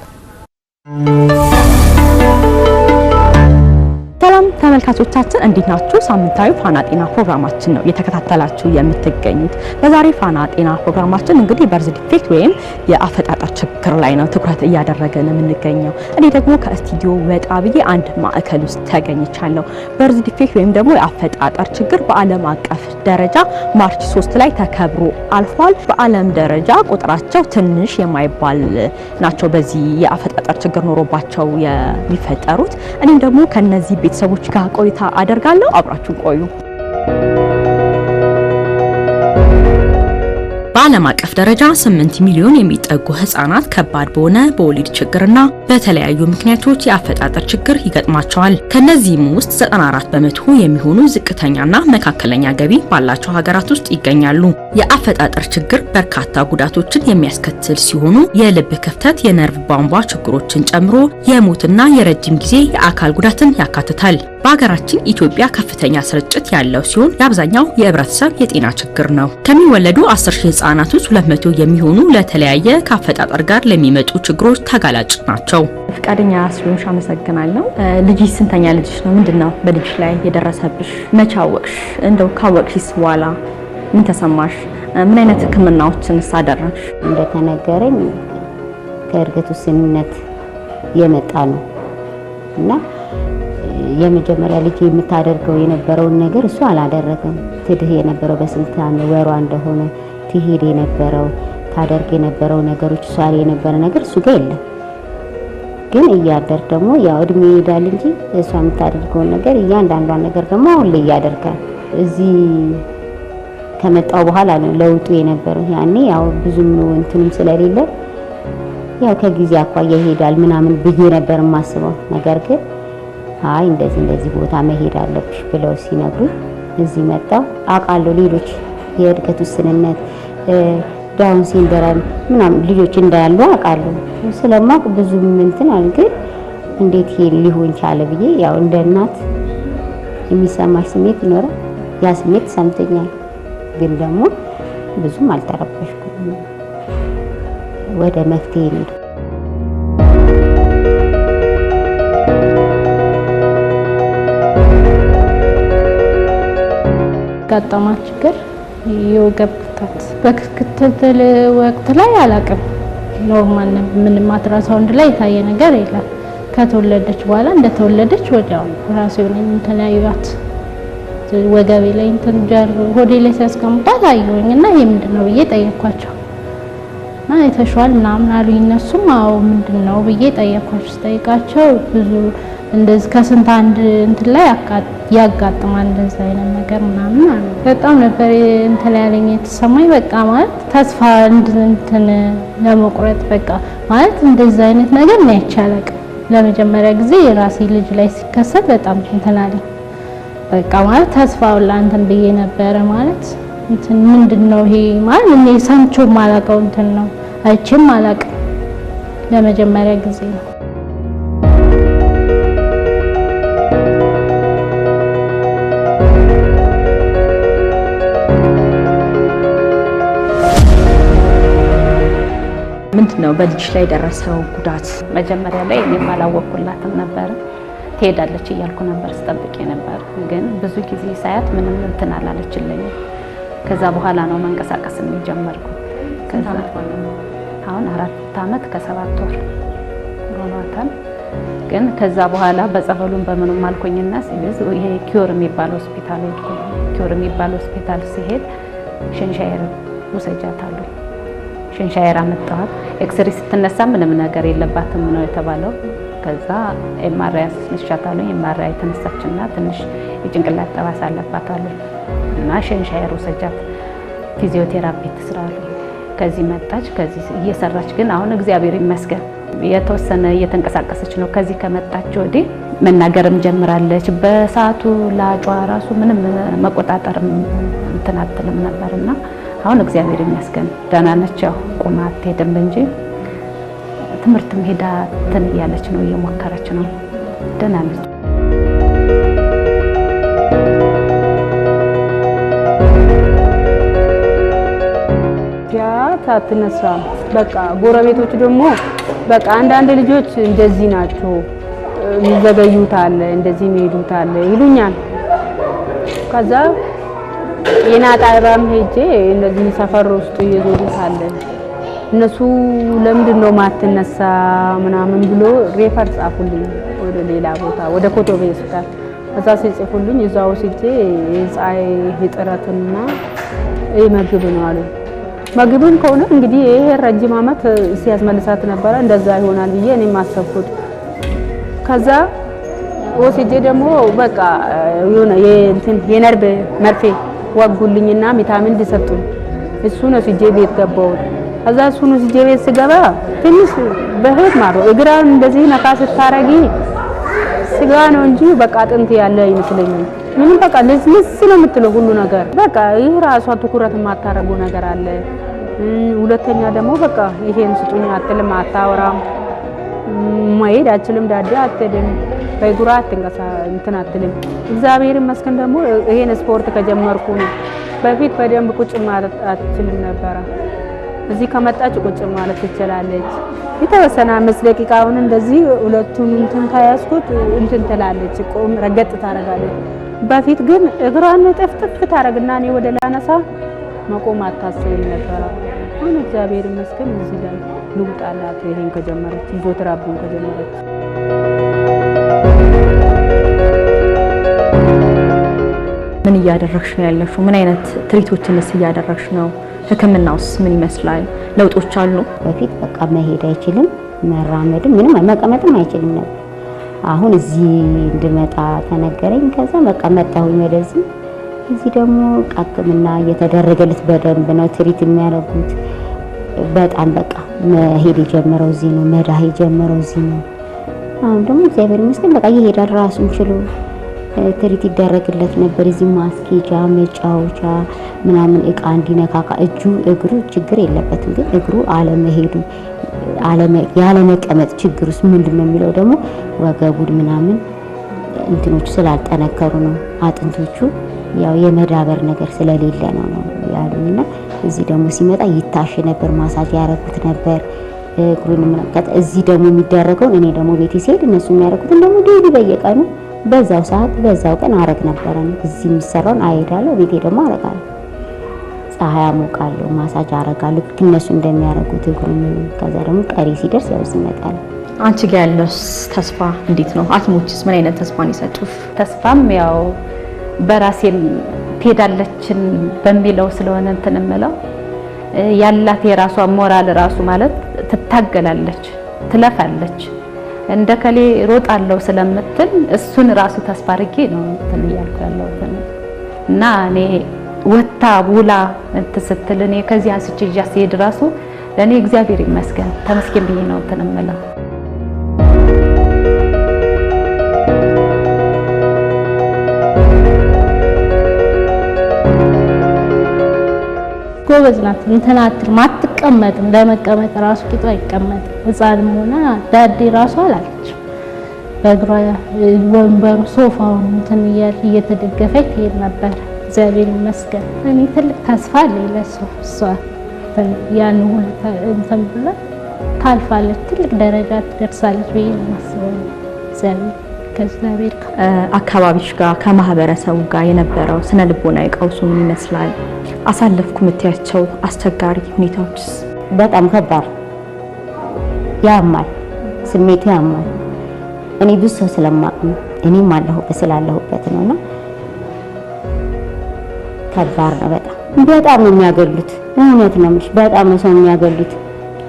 ሰላም ተመልካቾቻችን እንዴት ናችሁ? ሳምንታዊ ፋና ጤና ፕሮግራማችን ነው የተከታተላችሁ የምትገኙት። በዛሬ ፋና ጤና ፕሮግራማችን እንግዲህ በርዝ ዲፌክት ወይም የአፈጣጠር ችግር ላይ ነው ትኩረት እያደረገን የምንገኘው። እኔ ደግሞ ከስቱዲዮ ወጣ ብዬ አንድ ማዕከል ውስጥ ተገኝቻለሁ። በርዝ ዲፌክት ወይም ደግሞ የአፈጣጠር ችግር በዓለም አቀፍ ደረጃ ማርች 3 ላይ ተከብሮ አልፏል። በዓለም ደረጃ ቁጥራቸው ትንሽ የማይባል ናቸው በዚህ የአፈጣጠር ችግር ኖሮባቸው የሚፈጠሩት። እኔም ደግሞ ከነዚህ ቤተሰቦች ጋር ቆይታ አደርጋለሁ። አብራችሁ ቆዩ። በዓለም አቀፍ ደረጃ 8 ሚሊዮን የሚጠጉ ህጻናት ከባድ በሆነ በወሊድ ችግርና በተለያዩ ምክንያቶች የአፈጣጠር ችግር ይገጥማቸዋል። ከነዚህም ውስጥ 94 በመቶ የሚሆኑ ዝቅተኛና መካከለኛ ገቢ ባላቸው ሀገራት ውስጥ ይገኛሉ። የአፈጣጠር ችግር በርካታ ጉዳቶችን የሚያስከትል ሲሆኑ የልብ ክፍተት፣ የነርቭ ቧንቧ ችግሮችን ጨምሮ የሞትና የረጅም ጊዜ የአካል ጉዳትን ያካትታል። በሀገራችን ኢትዮጵያ ከፍተኛ ስርጭት ያለው ሲሆን የአብዛኛው የህብረተሰብ የጤና ችግር ነው። ከሚወለዱ 10,000 ህጻናት ውስጥ 200 የሚሆኑ ለተለያየ ከአፈጣጠር ጋር ለሚመጡ ችግሮች ተጋላጭ ናቸው። ፍቃደኛ ስለሆንሽ አመሰግናለሁ። ልጅሽ ስንተኛ ልጅሽ ነው? ምንድነው በልጅሽ ላይ የደረሰብሽ? መቼ አወቅሽ? እንደው ካወቅሽስ በኋላ ምን ተሰማሽ? ምን አይነት ህክምናዎችን አደረግሽ? እንደተነገረኝ ከእርገት ውስንነት የመጣ ነው እና የመጀመሪያ ልጅ የምታደርገው የነበረውን ነገር እሱ አላደረገም። ትድህ የነበረው በስልጣን ወሯ እንደሆነ ትሄድ የነበረው ታደርግ የነበረው ነገሮች እሱ ያለ የነበረ ነገር እሱ ጋር የለም። ግን እያደር ደግሞ ያው እድሜ ይሄዳል እንጂ እሷ የምታደርገውን ነገር እያንዳንዷን ነገር ደግሞ አሁን ላይ ያደርጋል። እዚህ ከመጣው በኋላ ነው ለውጡ የነበረው። ያኔ ያው ብዙም እንትንም ስለሌለ ያው ከጊዜ አኳያ ይሄዳል ምናምን ብዬ ነበር የማስበው። ነገር ግን አይ እንደዚህ ቦታ መሄድ አለብሽ ብለው ሲነግሩኝ እዚህ መጣሁ። አውቃለሁ ሌሎች የእድገት ውስንነት ዳውን ሲንድሮም ምናምን ልጆች እንዳሉ አውቃለሁ። ስለማውቅ ብዙም እንትን አልግን እንዴት ሊሆን ቻለ ብዬ ያው እንደ እናት የሚሰማሽ ስሜት ይኖራል። ያ ስሜት ሰምተኛል። ግን ደግሞ ብዙም አልተረበሽኩም። ወደ መፍትሄ ነው ጋጣማች ችግር የወገብ ክፍተት በክትትል ወቅት ላይ አላቅም። ኖርማል ምንም አልትራሳውንድ ላይ የታየ ነገር የለም። ከተወለደች በኋላ እንደተወለደች ወዲያው ራሱ የሆነኝ ተለያዩት ወገቤ ላይ እንትን ሆዴ ላይ ሲያስቀምጣት አየሁኝና ይሄ ምንድነው ብዬ ጠየኳቸው። እና የተሻለ ምናምን አሉኝ። እነሱም አዎ ምንድነው ብዬ ጠየኳቸው። ስጠይቃቸው ብዙ እንደዚህ ከስንት አንድ እንትን ላይ ያጋጥማል እንደዚህ አይነት ነገር ምናምን አሉ። በጣም ነበር እንትን ያለኝ የተሰማኝ። በቃ ማለት ተስፋ እንትን ለመቁረጥ በቃ ማለት እንደዚህ አይነት ነገር ነው ያቻለቅ ለመጀመሪያ ጊዜ የራሴ ልጅ ላይ ሲከሰት በጣም እንትን አለኝ። በቃ ማለት ተስፋው ላንተን ብዬ ነበር ማለት እንትን ምንድነው ይሄ ማለት እኔ ሰምቼው ማላውቀው እንትን ነው አይቼም አላውቅም ለመጀመሪያ ጊዜ ነው። ምንድነው በልጅ ላይ ደረሰው ጉዳት? መጀመሪያ ላይ እኔም አላወቅኩላትም ነበር። ትሄዳለች እያልኩ ነበር ስጠብቅ ነበር። ግን ብዙ ጊዜ ሳያት ምንም እንትን አላለችልኝም። ከዛ በኋላ ነው መንቀሳቀስ የጀመርኩት። አሁን 4 ዓመት ከ7 ወር ሆኗታል። ግን ከዛ በኋላ በጸበሉም በምንም አልኩኝና ሲይዝ ይሄ ኪዮር የሚባል ሆስፒታል ሄድኩ። ኪዮር የሚባል ሆስፒታል ሲሄድ ሽንሻየር ውሰጃታለሁ። ሽንሻየር አመጣኋት። ኤክስሬ ስትነሳ ምንም ነገር የለባትም ነው የተባለው። ከዛ ኤምአርአይ አስነሻታለሁ። ኤምአርአይ ተነሳችና ትንሽ የጭንቅላት ጠባሳ አለባት አለ እና ሽንሻየር ውሰጃት ፊዚዮቴራፒ ትስራለች። ከዚህ መጣች። ከዚህ እየሰራች ግን አሁን እግዚአብሔር ይመስገን የተወሰነ እየተንቀሳቀሰች ነው። ከዚህ ከመጣች ወዲህ መናገርም ጀምራለች። በሰዓቱ ላጯ ራሱ ምንም መቆጣጠርም እንትን አትልም ነበርና አሁን እግዚአብሔር ይመስገን ደህና ነች። ያው ቁማ አትሄድም እንጂ ትምህርትም ሄዳ እንትን እያለች ነው፣ እየሞከረች ነው። ደህና ነች። አትነሳ በቃ ጎረቤቶች ደግሞ በቃ አንዳንድ ልጆች እንደዚህ ናቸው የሚዘገዩታል እንደዚህ የሚሄዱታል ይሉኛል። ከዛ የናጣራም ሄጄ እንደዚህ ሰፈር ውስጥ እየዞሩታል እነሱ ለምንድን ነው ማትነሳ ምናምን ብሎ ሬፈር ጻፉልኝ ወደ ሌላ ቦታ ወደ ኮቶቤ ሆስፒታል። ከዛ ሲጽፉልኝ እዛው ሲጄ የፀሐይ ህጥረትና ምግብ ነው አሉ። ምግብን ከሆነ እንግዲህ ይሄ ረጅም ዓመት ሲያስመልሳት ነበር እንደዛ ይሆናል ብዬ እኔ ማሰብኩት። ከዛ ወስጄ ደግሞ በቃ የሆነ የነርቭ መርፌ ወጉልኝና ቪታሚን ዲሰጡኝ። እሱ ነው ሲጄ ቤት ገባው። ከዛ እሱ ነው ሲጄ ቤት ስገባ ትንሽ በህት ማሮ እግራን እንደዚህ ነካ ስታረጊ ስጋ ነው እንጂ በቃ አጥንት ያለ አይመስለኝም። ምንም በቃ ለስለስ ነው የምትለው ሁሉ ነገር በቃ ይሄ ራሷ ትኩረት የማታረጉ ነገር አለ። ሁለተኛ ደግሞ በቃ ይሄን ስጡኝ አትልም፣ አታወራም፣ ማይድ አትችልም፣ ዳዴ አትደም በእግሯ አትንቀሳ እንትን አትልም። እግዚአብሔር ይመስገን ደግሞ ይሄን ስፖርት ከጀመርኩ ነው። በፊት በደንብ ቁጭ ማለት አትችልም ነበር። እዚህ ከመጣች ቁጭ ማለት ትችላለች። የተወሰነ 5 ደቂቃውን እንደዚህ ሁለቱን እንትን ካያስኩት እንትን ትላለች፣ ቆም ረገጥ ታረጋለች። በፊት ግን እግራን ጥፍጥፍ ታረግና እኔ ወደ ላነሳ መቆም አታስብም ነበር። አሁን እግዚአብሔር ይመስገን እዚህ ላይ ልውጣላት ይሄን ከጀመረች ፊዚዮቴራፒውን ከጀመረች። ምን እያደረግሽ ነው ያለሽው? ምን አይነት ትሪቶችንስ እያደረግሽ ነው? ህክምናውስ ምን ይመስላል? ለውጦች አሉ? በፊት በቃ መሄድ አይችልም፣ መራመድም ምንም መቀመጥም አይችልም ነበር። አሁን እዚህ እንድመጣ ተነገረኝ። ከዛ በቃ መጣሁኝ ወደዚህ። እዚህ ደግሞ ህክምና እየተደረገለት በደንብ ነው ትሪት የሚያደርጉት። በጣም በቃ መሄድ የጀመረው እዚህ ነው፣ መዳህ የጀመረው እዚህ ነው። አሁን ደግሞ እግዚአብሔር ይመስገን በቃ ይሄዳል ራሱን ችሎ ትሪት ይደረግለት ነበር። እዚህ ማስኬጃ መጫወቻ ምናምን እቃ እንዲነካካ እጁ እግሩ ችግር የለበትም። ግን እግሩ አለመሄዱ ያለመቀመጥ ችግሩስ ምንድነው የሚለው ደግሞ ወገቡን ምናምን እንትኖቹ ስላልጠነከሩ ነው። አጥንቶቹ ያው የመዳበር ነገር ስለሌለ ነው ያሉና እዚህ ደግሞ ሲመጣ ይታሽ ነበር፣ ማሳጅ ያረጉት ነበር እግሩን ምናምን። እዚህ ደግሞ የሚደረገው እኔ ደግሞ ቤቴ ሲሄድ እነሱ የሚያረጉት ደግሞ ዴሊ በየቀኑ በዛው ሰዓት በዛው ቀን አረግ ነበር። እዚህ የሚሰራውን አይሄዳለሁ፣ ቤቴ ደግሞ አረጋለሁ። ፀሐይ አሞቃለሁ፣ ማሳጅ አረጋለሁ እነሱ እንደሚያረጉት እግሩን። ከዛ ደግሞ ቀሪ ሲደርስ ያው ይመጣል። አንቺ ጋር ያለው ተስፋ እንዴት ነው? አትሞችስ ምን አይነት ተስፋን ይሰጡሽ? ተስፋም ያው በራሴም ትሄዳለችን በሚለው ስለሆነ እንትን እምለው ያላት የራሷ ሞራል ራሱ ማለት ትታገላለች፣ ትለፋለች። እንደከሌ ሮጣለው ስለምትል እሱን ራሱ ተስፋ አድርጌ ነው እንትን እያልኩ ያለሁት እና እኔ ወታ ውላ እንትን ስትል እኔ ከዚህ አንስቼ ሲሄድ ራሱ ለኔ እግዚአብሔር ይመስገን ተመስገን ብዬ ነው እንትን እምለው። ጎበዝ ናት። እንትን አትልም፣ አትቀመጥም። ለመቀመጥ ራሱ ቂጧ አይቀመጥም። ሕፃንም ሆና ዳዴ ራሱ አላለች። በእግሯ ወንበሩ ሶፋውን እንትን እየተደገፈች ትሄድ ነበር። እግዚአብሔር ይመስገን። እኔ ትልቅ ተስፋ አለኝ ለእሷ። እሷ ያን ሁሉ እንትን ብላ ታልፋለች፣ ትልቅ ደረጃ ትደርሳለች ብዬ ነው የማስበው። እግዚአብሔር አካባቢሽ ጋር ከማህበረሰቡ ጋር የነበረው ስነ ልቦናዊ ቀውሱ ምን ይመስላል? አሳለፍኩ የምትያቸው አስቸጋሪ ሁኔታዎችስ? በጣም ከባድ ያማል፣ ስሜቱ ያማል። እኔ ብዙ ሰው ስለማቅ ነው፣ እኔም ስላለሁበት ነውና ከባድ ነው። በጣም ነው የሚያገሉት። እውነት ነው የምልሽ፣ በጣም ነው ሰው የሚያገሉት።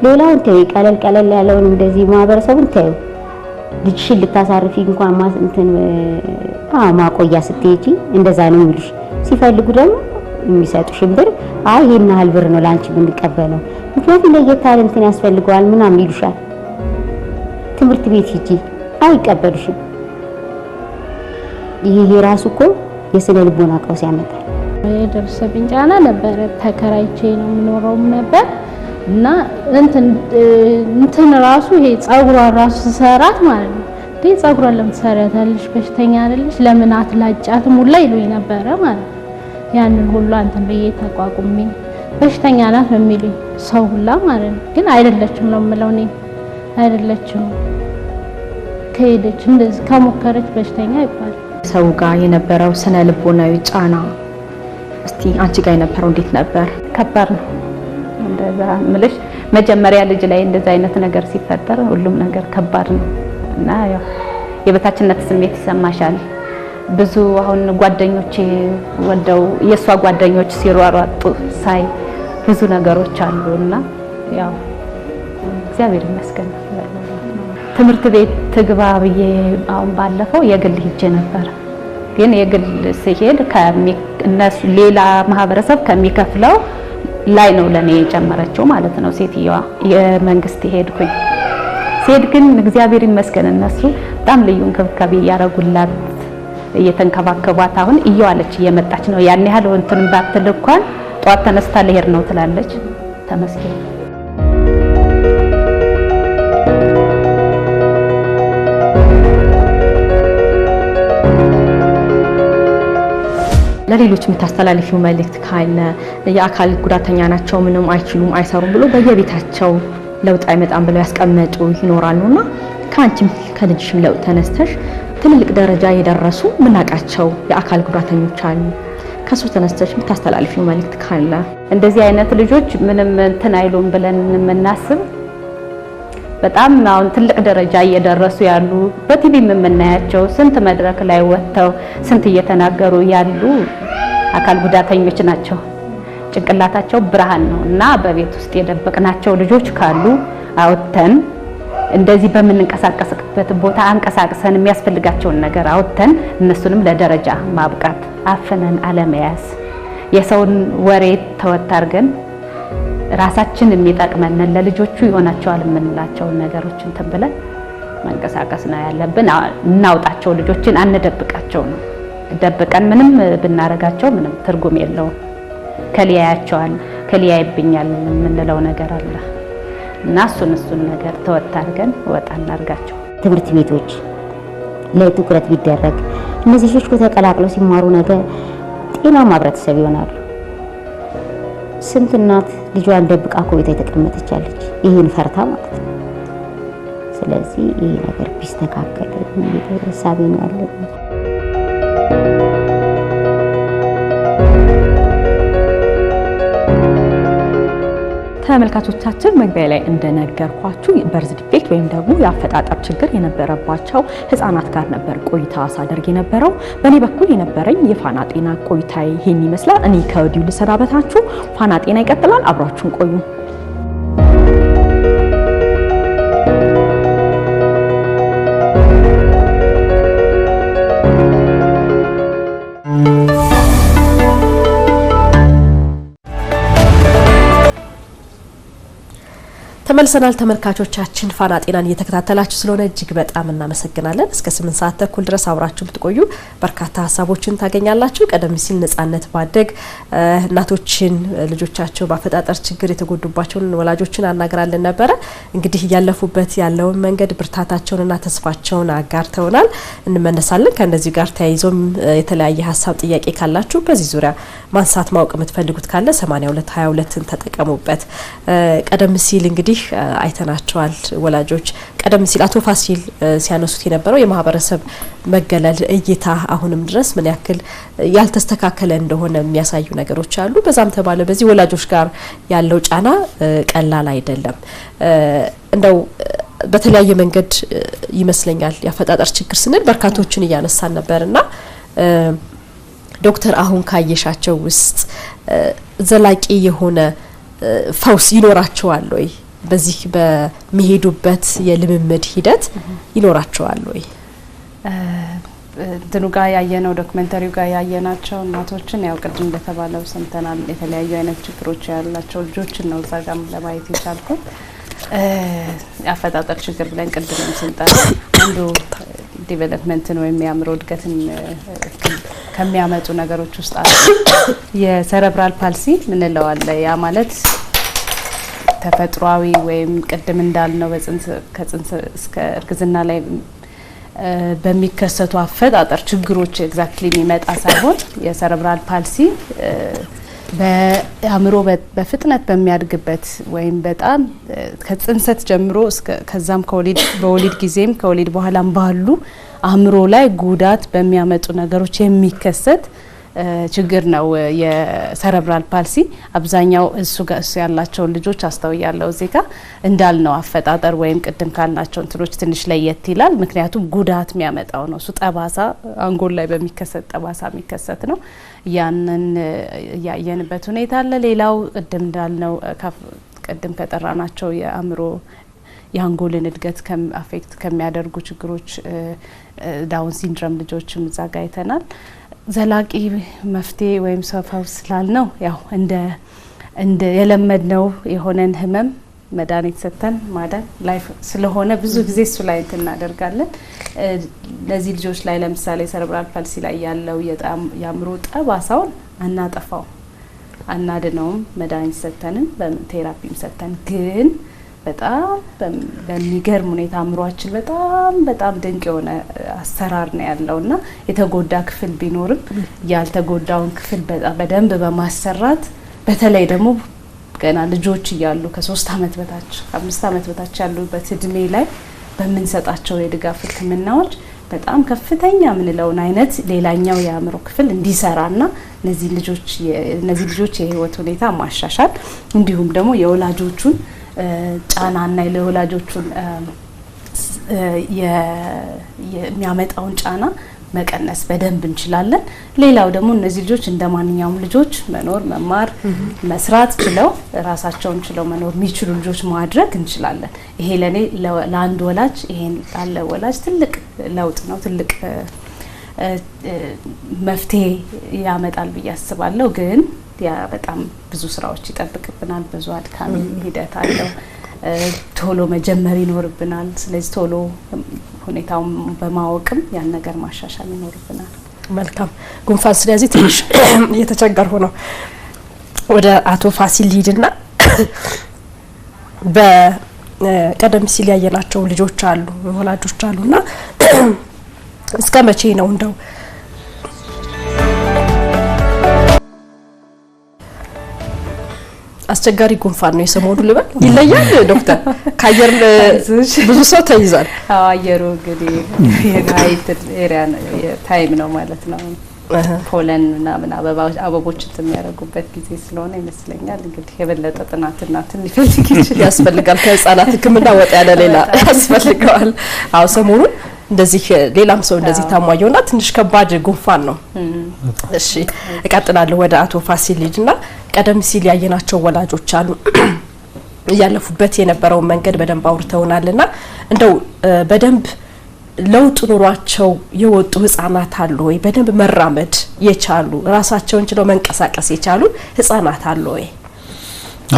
ሌላውን ተይ፣ ቀለል ያለውን እንደዚህ ማህበረሰቡን ተይው። ልጅሽን ልታሳርፊ እንኳን ማቆያ ስትሄጂ እንደዛ ነው የሚሉሽ። ሲፈልጉ ደግሞ የሚሰጡሽን ብር ይሄን ያህል ብር ነው ላንቺ የምንቀበለው፣ ምክንያቱም ለየት ያለ እንትን ያስፈልገዋል ምናምን ይሉሻል። ትምህርት ቤት ሂጂ አይቀበሉሽም። ይሄ ራሱ እኮ የስነ ልቦና ቀውስ ያመጣል። የደረሰብኝ ጫና ነበረ። ተከራይቼ ነው የምኖረው ነበር እና እንትን ራሱ ይሄ ጸጉሯን ራሱ ሰራት ማለት ነው። ጸጉሯን ለምን ትሰሪያታለሽ? በሽተኛ አይደለሽ? ለምን አትላጫትም? ሁላ ይሉኝ ነበረ ማለት ነው። ያንን ሁሉ አንተን በየ ተቋቁሜ በሽተኛ ናት ነው የሚሉኝ ሰው ሁላ ማለት ነው። ግን አይደለችም ነው የምለው እኔ አይደለችም። ከሄደች እንደዚህ ከሞከረች በሽተኛ ይባላል። ሰው ጋር የነበረው ስነ ልቦናዊ ጫና እስቲ አንቺ ጋር የነበረው እንዴት ነበር? ከባድ ነው። እንደዛ ምልሽ መጀመሪያ ልጅ ላይ እንደዛ አይነት ነገር ሲፈጠር ሁሉም ነገር ከባድ ነው እና ያው የበታችነት ስሜት ይሰማሻል። ብዙ አሁን ጓደኞቼ ወደው የሷ ጓደኞች ሲሯሯጡ ሳይ ብዙ ነገሮች አሉና ያው እግዚአብሔር ይመስገን። ትምህርት ቤት ትግባ ብዬ አሁን ባለፈው የግል ሂጄ ነበር። ግን የግል ሲሄድ ከእነሱ ሌላ ማህበረሰብ ከሚከፍለው ላይ ነው ለኔ የጨመረችው ማለት ነው ሴትዮዋ። የመንግስት ሄድኩኝ። ሲሄድ ግን እግዚአብሔር ይመስገን እነሱ በጣም ልዩ እንክብካቤ እያደረጉላት እየተንከባከቧት አሁን እየዋለች እየመጣች ነው። ያን ያህል እንትን ባትል እንኳን ጧት ተነስታ ልሄድ ነው ትላለች። ተመስገን። ለሌሎች የምታስተላልፊው መልእክት ካለ? የአካል ጉዳተኛ ናቸው ምንም አይችሉም አይሰሩም ብሎ በየቤታቸው ለውጥ አይመጣም ብለው ያስቀመጡ ይኖራሉና ከአንቺም ከልጅሽም ለውጥ ተነስተሽ ትልልቅ ደረጃ የደረሱ ምናቃቸው የአካል ጉዳተኞች አሉ። ከሱ ተነስተሽ የምታስተላልፊው መልእክት ካለ? እንደዚህ አይነት ልጆች ምንም እንትን አይሉም ብለን የምናስብ በጣም አሁን ትልቅ ደረጃ እየደረሱ ያሉ በቲቪም የምናያቸው ስንት መድረክ ላይ ወጥተው ስንት እየተናገሩ ያሉ አካል ጉዳተኞች ናቸው። ጭንቅላታቸው ብርሃን ነው እና በቤት ውስጥ የደበቅናቸው ልጆች ካሉ አውጥተን እንደዚህ በምንንቀሳቀስበት ቦታ አንቀሳቅሰን የሚያስፈልጋቸውን ነገር አውጥተን እነሱንም ለደረጃ ማብቃት፣ አፍነን አለመያዝ፣ የሰውን ወሬ ተወት አድርገን ራሳችን የሚጠቅመን ለልጆቹ ይሆናቸዋል የምንላቸው ነገሮች እንትን ብለን መንቀሳቀስ ነው ያለብን። እናውጣቸው፣ ልጆችን አንደብቃቸው ነው። ደብቀን ምንም ብናረጋቸው ምንም ትርጉም የለውም። ከሊያያቸዋል ከሊያይብኛል የምንለው ነገር አለ እና እሱን ነገር ተወት አድርገን ወጣ እናርጋቸው። ትምህርት ቤቶች ላይ ትኩረት ቢደረግ እነዚህ ልጆች ተቀላቅለው ሲማሩ ነገር ጤናማ ህብረተሰብ ይሆናሉ። ስንት እናት ልጇን ደብቃ ቤቷ የተቀመጠቻለች ይሄን ፈርታ ማለት ነው። ስለዚህ ይሄ ነገር ቢስተካከል ሀሳቤ ነው ያለው። ተመልካቾቻችን መግቢያ ላይ እንደነገርኳችሁ በርዝ ዲፌክት ወይም ደግሞ የአፈጣጠር ችግር የነበረባቸው ህፃናት ጋር ነበር ቆይታ ሳደርግ የነበረው። በእኔ በኩል የነበረኝ የፋና ጤና ቆይታ ይሄን ይመስላል። እኔ ከወዲሁ ልሰናበታችሁ። ፋና ጤና ይቀጥላል። አብራችሁን ቆዩ። ተመልሰናል ተመልካቾቻችን። ፋና ጤናን እየተከታተላችሁ ስለሆነ እጅግ በጣም እናመሰግናለን። እስከ 8 ሰዓት ተኩል ድረስ አብራችሁ ብትቆዩ በርካታ ሀሳቦችን ታገኛላችሁ። ቀደም ሲል ነጻነት ባደግ እናቶችን ልጆቻቸው በአፈጣጠር ችግር የተጎዱባቸውን ወላጆችን አናግራለን ነበረ። እንግዲህ ያለፉበት ያለውን መንገድ ብርታታቸውንና ተስፋቸውን አጋርተውናል። እንመነሳለን። ከነዚህ ጋር ተያይዞም የተለያየ ሀሳብ ጥያቄ ካላችሁ በዚህ ዙሪያ ማንሳት ማወቅ የምትፈልጉት ካለ 8222ን ተጠቀሙበት። ቀደም ሲል እንግዲህ አይተናቸዋል ወላጆች። ቀደም ሲል አቶ ፋሲል ሲያነሱት የነበረው የማህበረሰብ መገለል እይታ አሁንም ድረስ ምን ያክል ያልተስተካከለ እንደሆነ የሚያሳዩ ነገሮች አሉ። በዛም ተባለ በዚህ ወላጆች ጋር ያለው ጫና ቀላል አይደለም። እንደው በተለያየ መንገድ ይመስለኛል ያፈጣጠር ችግር ስንል በርካቶችን እያነሳን ነበርና ዶክተር አሁን ካየሻቸው ውስጥ ዘላቂ የሆነ ፈውስ ይኖራቸዋል ወይ? በዚህ በሚሄዱበት የልምምድ ሂደት ይኖራቸዋል ወይ? እንትኑ ጋር ያየነው ዶክመንተሪው ጋር ያየናቸው እናቶችን ያው ቅድም እንደተባለው ሰምተናል። የተለያዩ አይነት ችግሮች ያላቸው ልጆችን ነው እዛ ጋር ለማየት የቻልኩት። አፈጣጠር ችግር ብለን ቅድም ስንጠራ አንዱ ዲቨሎፕመንትን ወይም የአእምሮ እድገትን ከሚያመጡ ነገሮች ውስጥ አለ የሰረብራል ፓልሲ ምንለው አለ። ያ ማለት ተፈጥሯዊ ወይም ቅድም እንዳልነው ከጽንስ እስከ እርግዝና ላይ በሚከሰቱ አፈጣጠር ችግሮች ኤግዛክትሊ የሚመጣ ሳይሆን የሰረብራል ፓልሲ በአእምሮ በፍጥነት በሚያድግበት ወይም በጣም ከጽንሰት ጀምሮ እስከ ከዛም በወሊድ ጊዜም ከወሊድ በኋላም ባሉ አእምሮ ላይ ጉዳት በሚያመጡ ነገሮች የሚከሰት ችግር ነው የሰረብራል ፓልሲ። አብዛኛው እሱ ያላቸው ልጆች አስተውያለሁ እዚህ ጋር እንዳልነው አፈጣጠር ወይም ቅድም ካልናቸው እንትኖች ትንሽ ለየት ይላል። ምክንያቱም ጉዳት የሚያመጣው ነው እሱ ጠባሳ አንጎል ላይ በሚከሰት ጠባሳ የሚከሰት ነው። ያንን ያየንበት ሁኔታ አለ። ሌላው ቅድም እንዳልነው ቅድም ከጠራናቸው የአእምሮ የአንጎልን እድገት አፌክት ከሚያደርጉ ችግሮች ዳውን ሲንድሮም ልጆችም እዛ ጋር አይተናል። ዘላቂ መፍትሄ ወይም ፈውስ ስላልነው ያው እንደ የለመድነው የሆነን ህመም መድኃኒት ሰጥተን ማዳን ላይፍ ስለሆነ ብዙ ጊዜ እሱ ላይ እናደርጋለን። ለዚህ ልጆች ላይ ለምሳሌ ሰረብራል ፓልሲ ላይ ያለው የአእምሮ ጠባሳውን አናጠፋው አናድነውም መድኃኒት ሰጥተንም በቴራፒም ሰጥተን ግን በጣም በሚገርም ሁኔታ አእምሮአችን በጣም ድንቅ የሆነ አሰራር ነው ያለውና የተጎዳ ክፍል ቢኖርም ያልተጎዳውን ክፍል በደንብ በማሰራት በተለይ ደግሞ ገና ልጆች እያሉ ከ3 አመት በታች 5 አመት በታች ያሉበት እድሜ ላይ በምንሰጣቸው የድጋፍ ህክምናዎች በጣም ከፍተኛ ምንለውን አይነት ሌላኛው የአእምሮ ክፍል እንዲሰራና እነዚህ ልጆች የህይወት ሁኔታ ማሻሻል እንዲሁም ደግሞ የወላጆቹን ጫናና ለወላጆቹን የሚያመጣውን ጫና መቀነስ በደንብ እንችላለን። ሌላው ደግሞ እነዚህ ልጆች እንደማንኛውም ልጆች መኖር መማር መስራት ችለው ራሳቸውን ችለው መኖር የሚችሉ ልጆች ማድረግ እንችላለን። ይሄ ለኔ ለአንድ ወላጅ ይሄን ላለ ወላጅ ትልቅ ለውጥ ነው፣ ትልቅ መፍትሄ ያመጣል ብዬ አስባለሁ። ግን ያ በጣም ብዙ ስራዎች ይጠብቅብናል። ብዙ አድካሚ ሂደት አለው። ቶሎ መጀመር ይኖርብናል። ስለዚህ ቶሎ ሁኔታውን በማወቅም ያን ነገር ማሻሻል ይኖርብናል። መልካም ጉንፋን ስለዚህ ትንሽ እየተቸገርኩ ነው። ወደ አቶ ፋሲል ሊድና በቀደም ሲል ያየናቸው ልጆች አሉ ወላጆች አሉና እስከ መቼ ነው እንደው አስቸጋሪ ጉንፋን ነው የሰሞኑ ልበል ይለያል ዶክተር ካየር ብዙ ሰው ተይዟል። አየሩ እንግዲህ የጋይት ኤሪያ ታይም ነው ማለት ነው። ፖለን ምናምን አበቦች የሚያደርጉበት ጊዜ ስለሆነ ይመስለኛል እንግዲህ የበለጠ ጥናትና ሊፈልግ ያስፈልጋል። ከህፃናት ህክምና ወጣ ያለ ሌላ ያስፈልጋል። አዎ ሰሞኑን እንደዚህ ሌላም ሰው እንደዚህ ታሟየውና ትንሽ ከባድ ጉንፋን ነው። እሺ እቀጥላለሁ ወደ አቶ ፋሲል ልጅና ቀደም ሲል ያየናቸው ወላጆች አሉ ያለፉበት የነበረው መንገድ በደንብ አውርተውናልና እንደው በደንብ ለውጥ ኑሯቸው የወጡ ህፃናት አሉ ወይ? በደንብ መራመድ የቻሉ ራሳቸውን ችለው መንቀሳቀስ የቻሉ ህፃናት አሉ ወይ?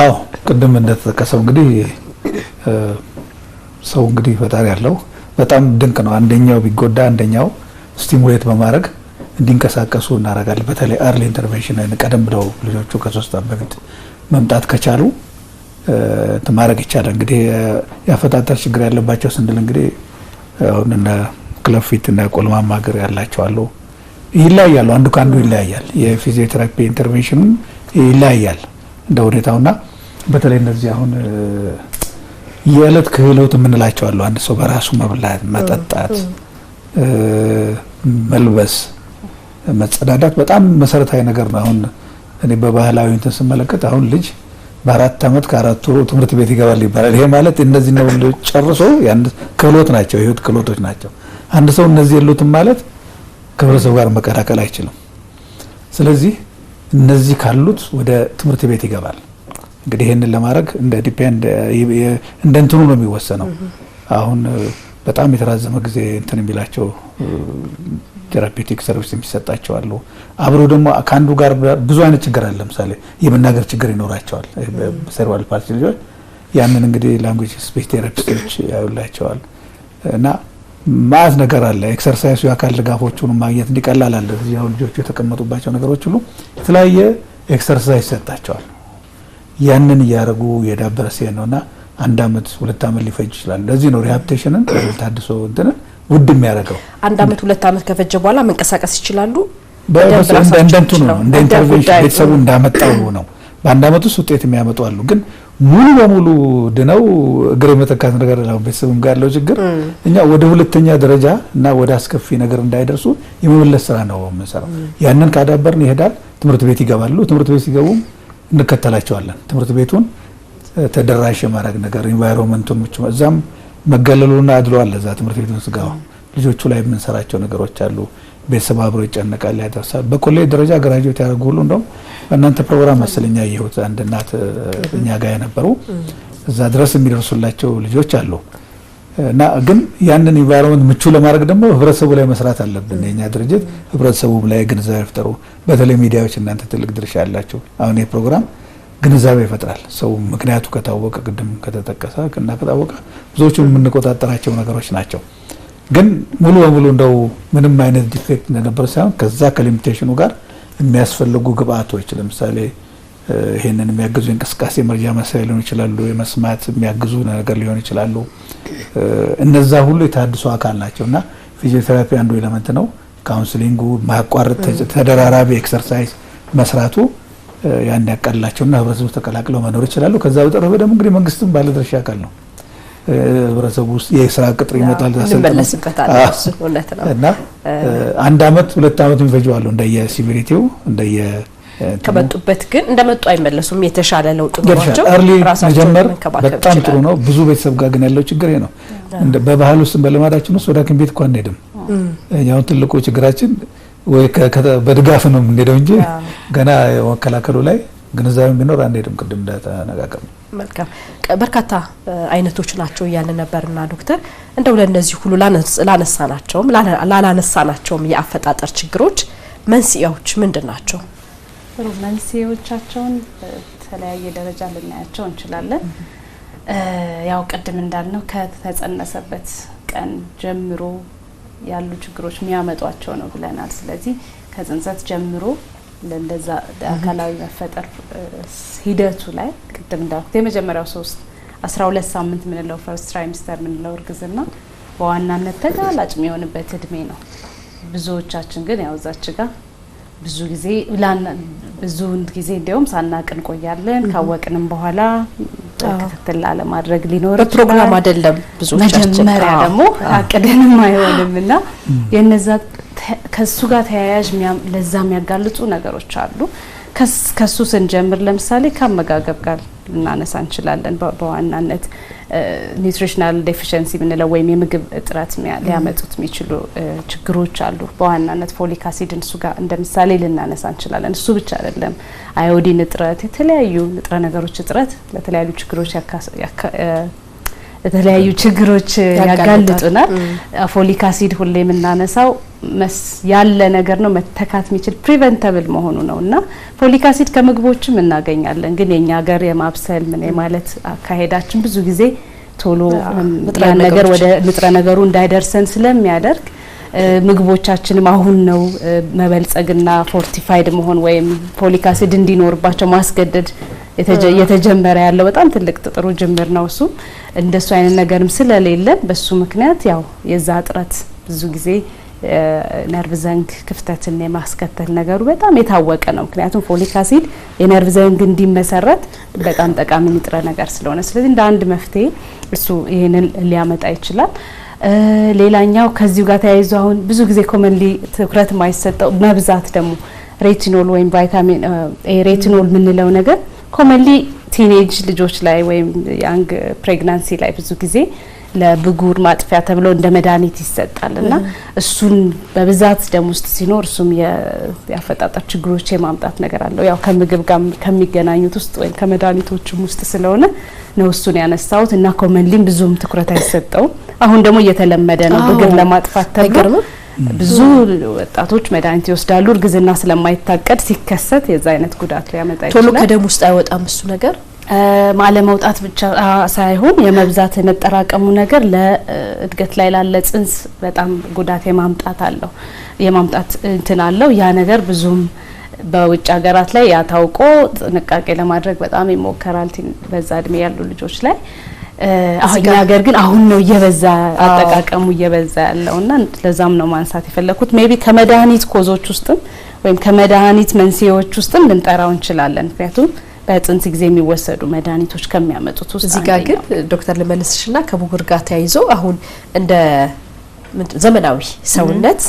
አዎ ቅድም እንደተጠቀሰው እንግዲህ ሰው እንግዲህ ፈጣሪ ያለው በጣም ድንቅ ነው። አንደኛው ቢጎዳ አንደኛው ስቲሙሌት በማድረግ እንዲንቀሳቀሱ እናደርጋለን። በተለይ አርሊ ኢንተርቬንሽን ቀደም ብለው ልጆቹ ከ3 ዓመት በፊት መምጣት ከቻሉ ማድረግ ይቻላል። እንግዲህ ያፈጣጠር ችግር ያለባቸው ስንል እንግዲህ አሁን እና ክለፊት እና ቆልማማ እግር ያላቸው አሉ። ይለያያሉ፣ አንዱ ካንዱ ይለያያል። የፊዚዮቴራፒ ኢንተርቬንሽን ይለያያል እንደ ሁኔታውና በተለይ እነዚህ አሁን የዕለት ክህሎት የምንላቸው አሉ። አንድ ሰው በራሱ መብላት፣ መጠጣት፣ መልበስ፣ መጸዳዳት በጣም መሰረታዊ ነገር ነው። አሁን እኔ በባህላዊ እንትን ስመለከት አሁን ልጅ በ4 ዓመት ከ4 ወር ትምህርት ቤት ይገባል ይባላል። ይሄ ማለት እነዚህ ነው ጨርሶ ያን ክህሎት ናቸው፣ የህይወት ክህሎቶች ናቸው። አንድ ሰው እነዚህ የሉትም ማለት ከህብረተሰቡ ጋር መቀላቀል አይችልም። ስለዚህ እነዚህ ካሉት ወደ ትምህርት ቤት ይገባል። እንግዲህ ይሄንን ለማድረግ እንደ ዲፔንድ እንደ እንትኑ ነው የሚወሰነው። አሁን በጣም የተራዘመ ጊዜ እንትን የሚላቸው ቴራፒውቲክ ሰርቪስ የሚሰጣቸው አሉ። አብሮ ደግሞ ካንዱ ጋር ብዙ አይነት ችግር አለ። ለምሳሌ የመናገር ችግር ይኖራቸዋል በሴርቫል ፓልሲ ልጆች። ያንን እንግዲህ ላንጉዌጅ ስፒች ቴራፒስቶች ያዩላቸዋል እና ማዝ ነገር አለ። ኤክሰርሳይሱ የአካል ድጋፎቹን ማግኘት እንዲቀላል አለ። እዚህ ያው ልጆቹ የተቀመጡባቸው ነገሮች ሁሉ የተለያየ ኤክሰርሳይዝ ይሰጣቸዋል። ያንን እያደረጉ የዳበረ ሲሄድ ነውና 1 ዓመት 2 ዓመት ሊፈጅ ይችላል። ለዚህ ነው ሪሃቢሊቴሽንን ታድሶ እንትንን ውድ የሚያደርገው። 1 ዓመት 2 ዓመት ከፈጀ በኋላ መንቀሳቀስ ይችላሉ። እንደንቱ ነው እንደ ኢንተርቬንሽን ቤተሰቡ እንዳመጣው ነው። በ1 ዓመት ውስጥ ውጤት የሚያመጡ አሉ። ግን ሙሉ በሙሉ ድነው እግር መተካት ነገር ነው ቤተሰቡም ጋር ያለው ችግር። እኛ ወደ ሁለተኛ ደረጃ እና ወደ አስከፊ ነገር እንዳይደርሱ የመመለስ ስራ ነው የምንሰራው። ያንን ካዳበርን ይሄዳል። ትምህርት ቤት ይገባሉ። ትምህርት ቤት ሲገቡ እንከተላቸዋለን። ትምህርት ቤቱን ተደራሽ የማድረግ ነገር ኢንቫይሮንመንቱን እዛም መገለሉና አድሎ አለ። እዛ ትምህርት ቤቱን ሲገባ ልጆቹ ላይ የምንሰራቸው ነገሮች አሉ። ቤተሰብ አብሮ ይጨነቃል፣ ያደርሳል። በኮሌጅ ደረጃ ግራጁዌት ያደርጉ ሁሉ እንደውም በእናንተ ፕሮግራም መሰለኛ ይሁት አንድ እናት እኛ ጋር የነበሩ እዛ ድረስ የሚደርሱላቸው ልጆች አሉ። እና ግን ያንን ኢንቫይሮንመንት ምቹ ለማድረግ ደግሞ ህብረተሰቡ ላይ መስራት አለብን። የኛ ድርጅት ህብረተሰቡ ላይ ግንዛቤ ይፈጥሩ። በተለይ ሚዲያዎች እናንተ ትልቅ ድርሻ ያላችሁ። አሁን ይሄ ፕሮግራም ግንዛቤ ይፈጥራል። ሰው ምክንያቱ ከታወቀ ቅድም ከተጠቀሰ እና ከታወቀ ብዙዎቹ የምንቆጣጠራቸው ነገሮች ናቸው። ግን ሙሉ በሙሉ እንደው ምንም አይነት ዲፌክት እንደነበር ሳይሆን ከዛ ከሊሚቴሽኑ ጋር የሚያስፈልጉ ግብአቶች ለምሳሌ ይሄንን የሚያግዙ እንቅስቃሴ መርጃ መሳሪያ ሊሆን ይችላሉ፣ የመስማት የሚያግዙ ነገር ሊሆን ይችላሉ። እነዛ ሁሉ የታድሶ አካል ናቸውና ፊዚዮቴራፒ አንዱ ኤሌመንት ነው። ካውንስሊንጉ ማቋረጥ ተደራራቢ ኤክሰርሳይዝ መስራቱ ያን ያቀላቸውና ህብረተሰቡ ተቀላቅለው መኖር ይችላሉ። ከዛ በተረፈ ደግሞ እንግዲህ መንግስትም ባለድርሻ አካል ነው። ህብረተሰቡ ውስጥ የስራ ቅጥር ይመጣል እና 1 ዓመት 2 ዓመት የሚፈጅዋሉ እንደየሲቪሪቲው እንደየ ከመጡበት ግን እንደመጡ አይመለሱም። የተሻለ ለውጥ ኖሯቸው ራሳቸውን በጣም ጥሩ ነው። ብዙ ቤተሰብ ጋር ግን ያለው ችግር ነው። በባህል ውስጥ በልማዳችን ውስጥ ወደ ሐኪም ቤት እንኳን አንሄድም። ያው ትልቁ ችግራችን ወይ በድጋፍ ነው የምንሄደው እንጂ ገና መከላከሉ ላይ ግንዛቤ ቢኖር አንሄድም። ቅድም እንደተነጋገርነው መልካም በርካታ አይነቶች ናቸው እያለ ነበርና ዶክተር እንደው ለነዚህ ሁሉ ላላነሳናቸውም የአፈጣጠር ችግሮች መንስኤዎች ምንድን ናቸው? መንስኤዎቻቸውን በተለያየ ደረጃ ልናያቸው እንችላለን። ያው ቅድም እንዳልነው ከተጸነሰበት ቀን ጀምሮ ያሉ ችግሮች የሚያመጧቸው ነው ብለናል። ስለዚህ ከጽንሰት ጀምሮ ለእንደዛ አካላዊ መፈጠር ሂደቱ ላይ ቅድም እንዳልኩት የመጀመሪያው 12 ሳምንት ምንለው ፈርስት ትራይሚስተር ምንለው እርግዝና በዋናነት ተጋላጭ የሚሆንበት እድሜ ነው። ብዙዎቻችን ግን ያው እዛች ጋር ብዙ ጊዜ እንዲያውም ሳናቅን ቆያለን። ካወቅንም በኋላ ክትትል ለማድረግ ሊኖር በፕሮግራም አይደለም ብዙዎቻችን መጀመሪያ ደግሞ አቅደንም አይሆንምና የነዛ ከሱ ጋር ተያያዥ ለዛ የሚያጋልጡ ነገሮች አሉ። ከሱ ስንጀምር ለምሳሌ ከአመጋገብ ጋር ልናነሳ እንችላለን። በዋናነት ኒውትሪሽናል ዴፊሽንሲ የምንለው ወይም የምግብ እጥረት ሊያመጡት የሚችሉ ችግሮች አሉ። በዋናነት ፎሊክ አሲድን እሱ ጋር እንደ ምሳሌ ልናነሳ እንችላለን። እሱ ብቻ አይደለም፣ አዮዲን እጥረት፣ የተለያዩ ንጥረ ነገሮች እጥረት ለተለያዩ ችግሮች ያጋልጡናል። ፎሊክ አሲድ ሁሌ የምናነሳው ያለ ነገር ነው፣ መተካት የሚችል ፕሪቨንተብል መሆኑ ነውና ፎሊክ አሲድ ከምግቦችም እናገኛለን። ግን የኛ ሀገር የማብሰል ምን ማለት አካሄዳችን ብዙ ጊዜ ቶሎ ነገር ወደ ንጥረ ነገሩ እንዳይደርሰን ስለሚያደርግ ምግቦቻችንም አሁን ነው መበልጸግና ፎርቲፋይድ መሆን ወይም ፎሊክ አሲድ እንዲኖርባቸው ማስገደድ የተጀመረ ያለው በጣም ትልቅ ጥሩ ጅምር ነው። እሱ እንደሱ አይነት ነገርም ስለሌለን በሱ ምክንያት ያው የዛ እጥረት ብዙ ጊዜ ነርቭ ዘንግ ክፍተትን የማስከተል ነገሩ በጣም የታወቀ ነው። ምክንያቱም ፎሊክ አሲድ የነርቭ ዘንግ እንዲመሰረት በጣም ጠቃሚ ንጥረ ነገር ስለሆነ፣ ስለዚህ እንደ አንድ መፍትሄ እሱ ይሄንን ሊያመጣ ይችላል። ሌላኛው ከዚሁ ጋር ተያይዞ አሁን ብዙ ጊዜ ኮመንሊ ትኩረት የማይሰጠው መብዛት ደግሞ ሬቲኖል ወይም ቫይታሚን ሬቲኖል የምንለው ነገር ኮመንሊ ቲኔጅ ልጆች ላይ ወይም ያንግ ፕሬግናንሲ ላይ ብዙ ጊዜ ለብጉር ማጥፊያ ተብሎ እንደ መድኃኒት ይሰጣልና እሱን በብዛት ደም ውስጥ ሲኖር እሱም ያፈጣጠር ችግሮች የማምጣት ነገር አለው። ያው ከምግብ ጋር ከሚገናኙት ውስጥ ወይም ከመድኃኒቶችም ውስጥ ስለሆነ ነው እሱን ያነሳሁት እና ኮመንሊም ብዙም ትኩረት አይሰጠው። አሁን ደግሞ እየተለመደ ነው ብጉር ለማጥፋት ተብሎ ብዙ ወጣቶች መድኃኒት ይወስዳሉ። እርግዝና ስለማይታቀድ ሲከሰት የዛ አይነት ጉዳት ሊያመጣ ይችላል። ቶሎ ከደም ውስጥ አይወጣም እሱ ነገር ማለመውጣት ብቻ ሳይሆን የመብዛት የመጠራቀሙ ነገር ለእድገት ላይ ላለ ጽንስ በጣም ጉዳት የማምጣት እንትን አለው። ያ ነገር ብዙም በውጭ ሀገራት ላይ ያታውቆ ጥንቃቄ ለማድረግ በጣም ይሞከራል በዛ እድሜ ያሉ ልጆች ላይ። አሁን ሀገር ግን አሁን ነው እየበዛ አጠቃቀሙ እየበዛ ያለውና ለዛም ነው ማንሳት የፈለኩት። ሜቢ ከመድኃኒት ኮዞች ውስጥም ወይም ከመድኃኒት መንስኤዎች ውስጥም ልንጠራው እንችላለን። ምክንያቱም በጽንስ ጊዜ የሚወሰዱ መድኃኒቶች ከሚያመጡት ውስጥ እዚህ ጋር ግን ዶክተር ልመልስሽና ከብጉር ጋር ተያይዞ አሁን እንደ ዘመናዊ ሰውነት